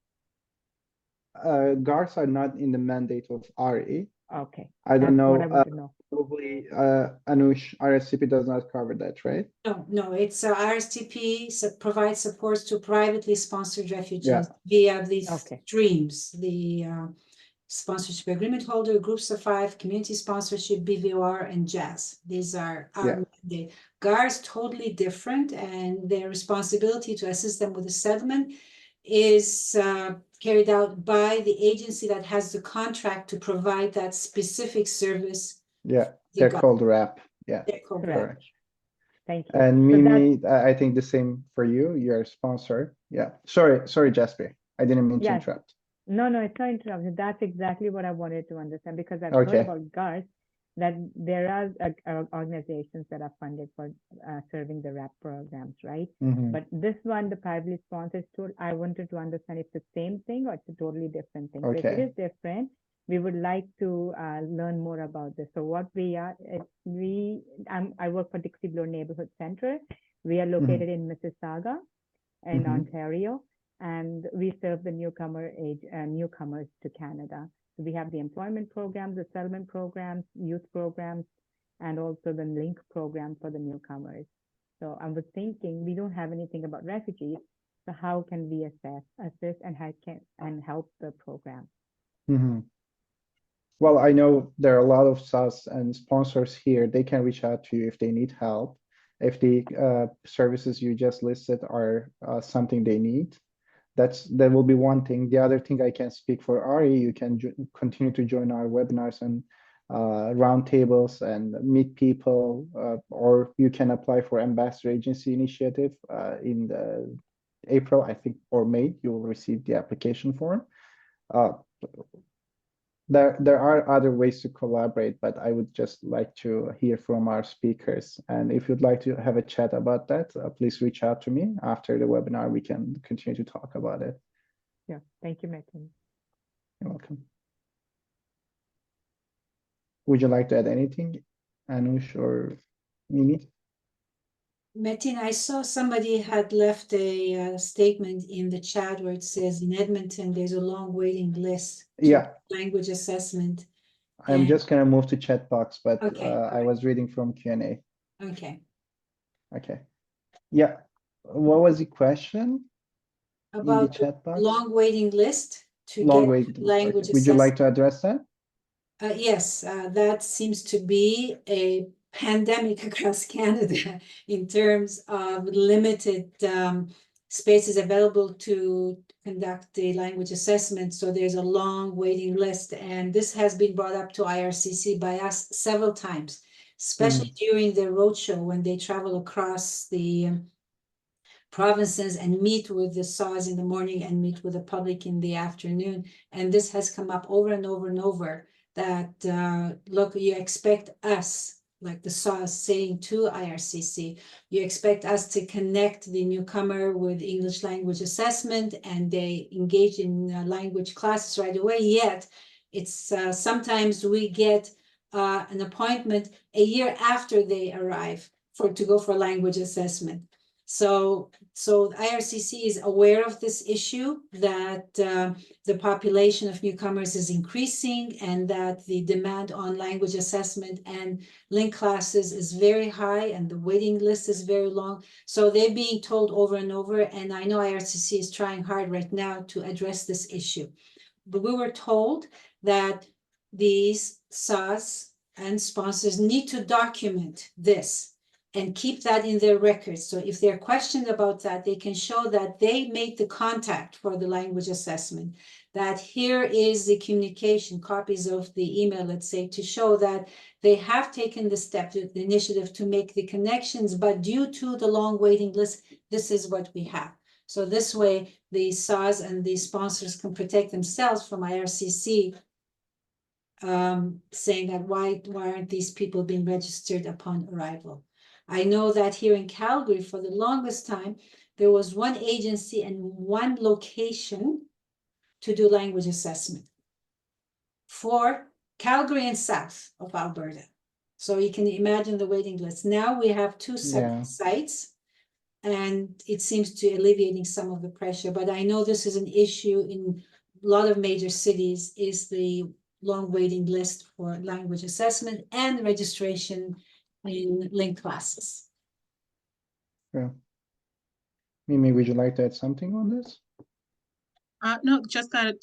GARS are not in the mandate of RE. Okay. I don't That's what know. I want to know. Probably Anoush, RSCP does not cover that, right? No, it's RSTP provides supports to privately sponsored refugees Yeah. via these Okay. streams, the sponsorship agreement holder, groups of 5, community sponsorship, BVOR, and JAS. These are Yeah. the GARs, totally different, and their responsibility to assist them with the settlement is carried out by the agency that has the contract to provide that specific service. Yeah, The they're GAR. called RAP. Yeah, They're called Correct. correct. Thank you. And So that's- Mimi, I think the same for you. You're a sponsor. Yeah. Sorry, Jasper. I didn't mean to Yes. interrupt. No, it's not interruption. That's exactly what I wanted to understand, because I've Okay. heard about GARS, that there are organizations that are funded for serving the RAP programs, right? Mhm. But this one, the privately sponsored tool, I wanted to understand if it's the same thing or it's a totally different thing. So if it Okay. is different, we would like to learn more about this. So what we are, I work for Dixie Blow Neighborhood Center. We are located in Mississauga in Mhm. Ontario, and we serve the newcomers to Canada. So we have the employment programs, the settlement programs, youth programs, and also the link program for the newcomers. So I was thinking, we don't have anything about refugees, so how can we assist and help the program? Mhm. Well, I know there are a lot of SaaS and sponsors here. They can reach out to you if they need help. If the services you just listed are something they need, that will be one thing. The other thing I can speak for Ari, you can continue to join our webinars and roundtables and meet people, or you can apply for Ambassador Agency Initiative in April, I think, or May. You will receive the application form. There are other ways to collaborate, but I would just like to hear from our speakers. And if you'd like to have a chat about that, please reach out to me after the webinar. We can continue to talk about it. Yeah, thank you, Metin. You're welcome. Would you like to add anything, Anoush or Mimi? Metin, I saw somebody had left a statement in the chat where it says in Edmonton, there's a long waiting list to Yeah, language assessment. I'm And- just gonna move to chat box, but Okay, I was reading from Q&A. Okay. Okay. Yeah. What was the question in the About the chat box? long waiting list to Long get wait. language Okay. Would you like to address that? Yes, that seems to be a pandemic across Canada in terms of limited spaces available to conduct the language assessment. So there's a long waiting list, and this has been brought up to IRCC by us several times, especially during the roadshow when they travel across the provinces and meet with the SAHs in the morning and meet with the public in the afternoon. And this has come up over and over and over that, look, you expect us, like the SAHs saying to IRCC, you expect us to connect the newcomer with English language assessment, and they engage in language classes right away. Yet it's sometimes we get an appointment a year after they arrive to go for language assessment. So IRCC is aware of this issue, that the population of newcomers is increasing and that the demand on language assessment and link classes is very high and the waiting list is very long. So they're being told over and over, and I know IRCC is trying hard right now to address this issue. But we were told that these SAHs and sponsors need to document this and keep that in their records. So if they're questioned about that, they can show that they made the contact for the language assessment, that here is the communication, copies of the email, let's say, to show that they have taken the step, the initiative to make the connections, but due to the long waiting list, this is what we have. So this way, the SAHs and the sponsors can protect themselves from IRCC saying that why aren't these people being registered upon arrival? I know that here in Calgary, for the longest time, there was one agency and one location to do language assessment for Calgary and south of Alberta. So you can imagine the waiting list. Now we have 2 separate sites, and it seems to alleviating some of the pressure. But I know this is an issue in a lot of major cities, is the long waiting list for language assessment and registration in linked classes. Yeah. Mimi, would you like to add something on this? No, just that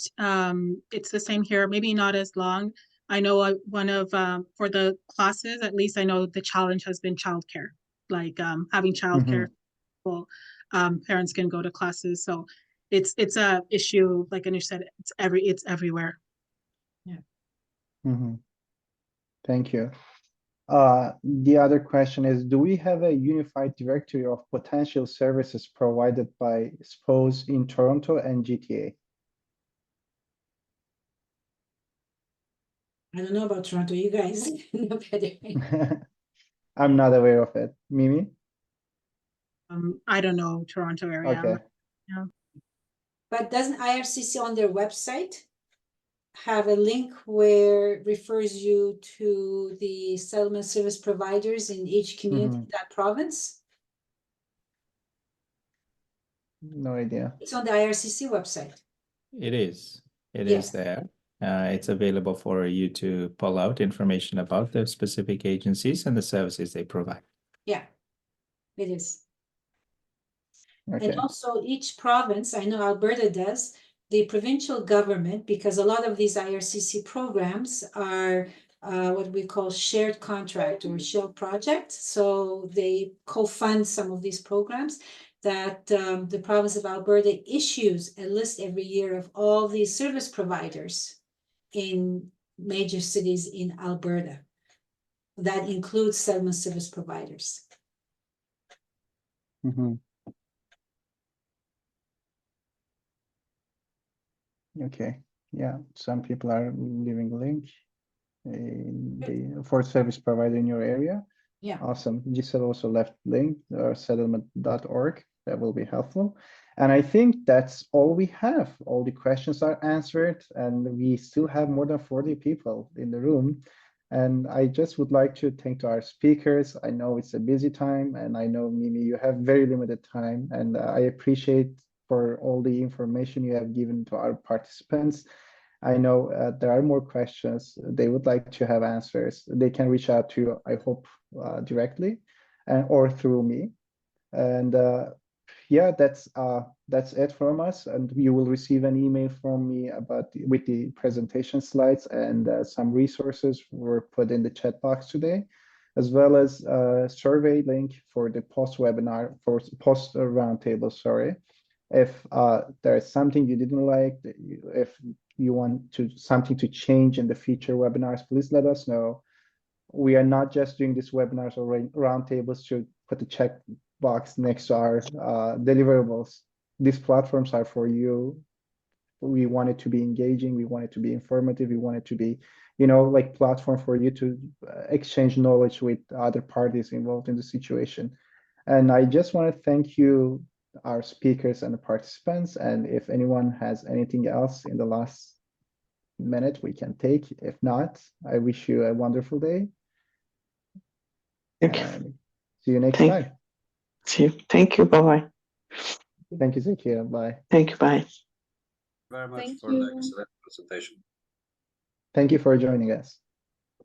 it's the same here, maybe not as long. I know one of, for the classes, at least I know the challenge has been childcare, like having childcare. Well, parents can go to classes. So it's a issue, like Anoush said, it's everywhere. Yeah. Thank you. The other question is, do we have a unified directory of potential services provided by SPOs in Toronto and GTA? I don't know about Toronto, you guys know better. I'm not aware of it. Mimi? I don't know Toronto area. Okay. Yeah. But doesn't IRCC on their website have a link where it refers you to the settlement service providers in each community, that province? No idea. It's on the IRCC website. It is. It Yes. is there. It's available for you to pull out information about the specific agencies and the services they provide. Yeah, it is. Okay. And also each province, I know Alberta does, the provincial government, because a lot of these IRCC programs are what we call shared contract or shared project. So they co-fund some of these programs that the province of Alberta issues a list every year of all these service providers in major cities in Alberta. That includes settlement service providers. Okay. Yeah, some people are leaving a link for service provider in your area. Yeah. Awesome. Giselle also left link settlement.org. That will be helpful. And I think that's all we have. All the questions are answered, and we still have more than 40 people in the room. And I just would like to thank our speakers. I know it's a busy time, and I know, Mimi, you have very limited time, and I appreciate for all the information you have given to our participants. I know there are more questions they would like to have answers. They can reach out to you, I hope, directly or through me. And yeah, that's it from us. And you will receive an email from me with the presentation slides, and some resources were put in the chat box today, as well as a survey link for the post-webinar, for post-roundtable, sorry. If there's something you didn't like, if you want something to change in the future webinars, please let us know. We are not just doing these webinars or roundtables to put the check box next to our deliverables. These platforms are for you. We want it to be engaging. We want it to be informative. We want it to be, like platform for you to exchange knowledge with other parties involved in the situation. And I just want to thank you, our speakers and the participants. And if anyone has anything else in the last minute, we can take. If not, I wish you a wonderful day. Thank you. See you next time. See you. Thank you. Bye-bye. Thank you, Zakia. Bye. Thank you. Bye. Very much Thank for you. the excellent presentation. Thank you for joining us.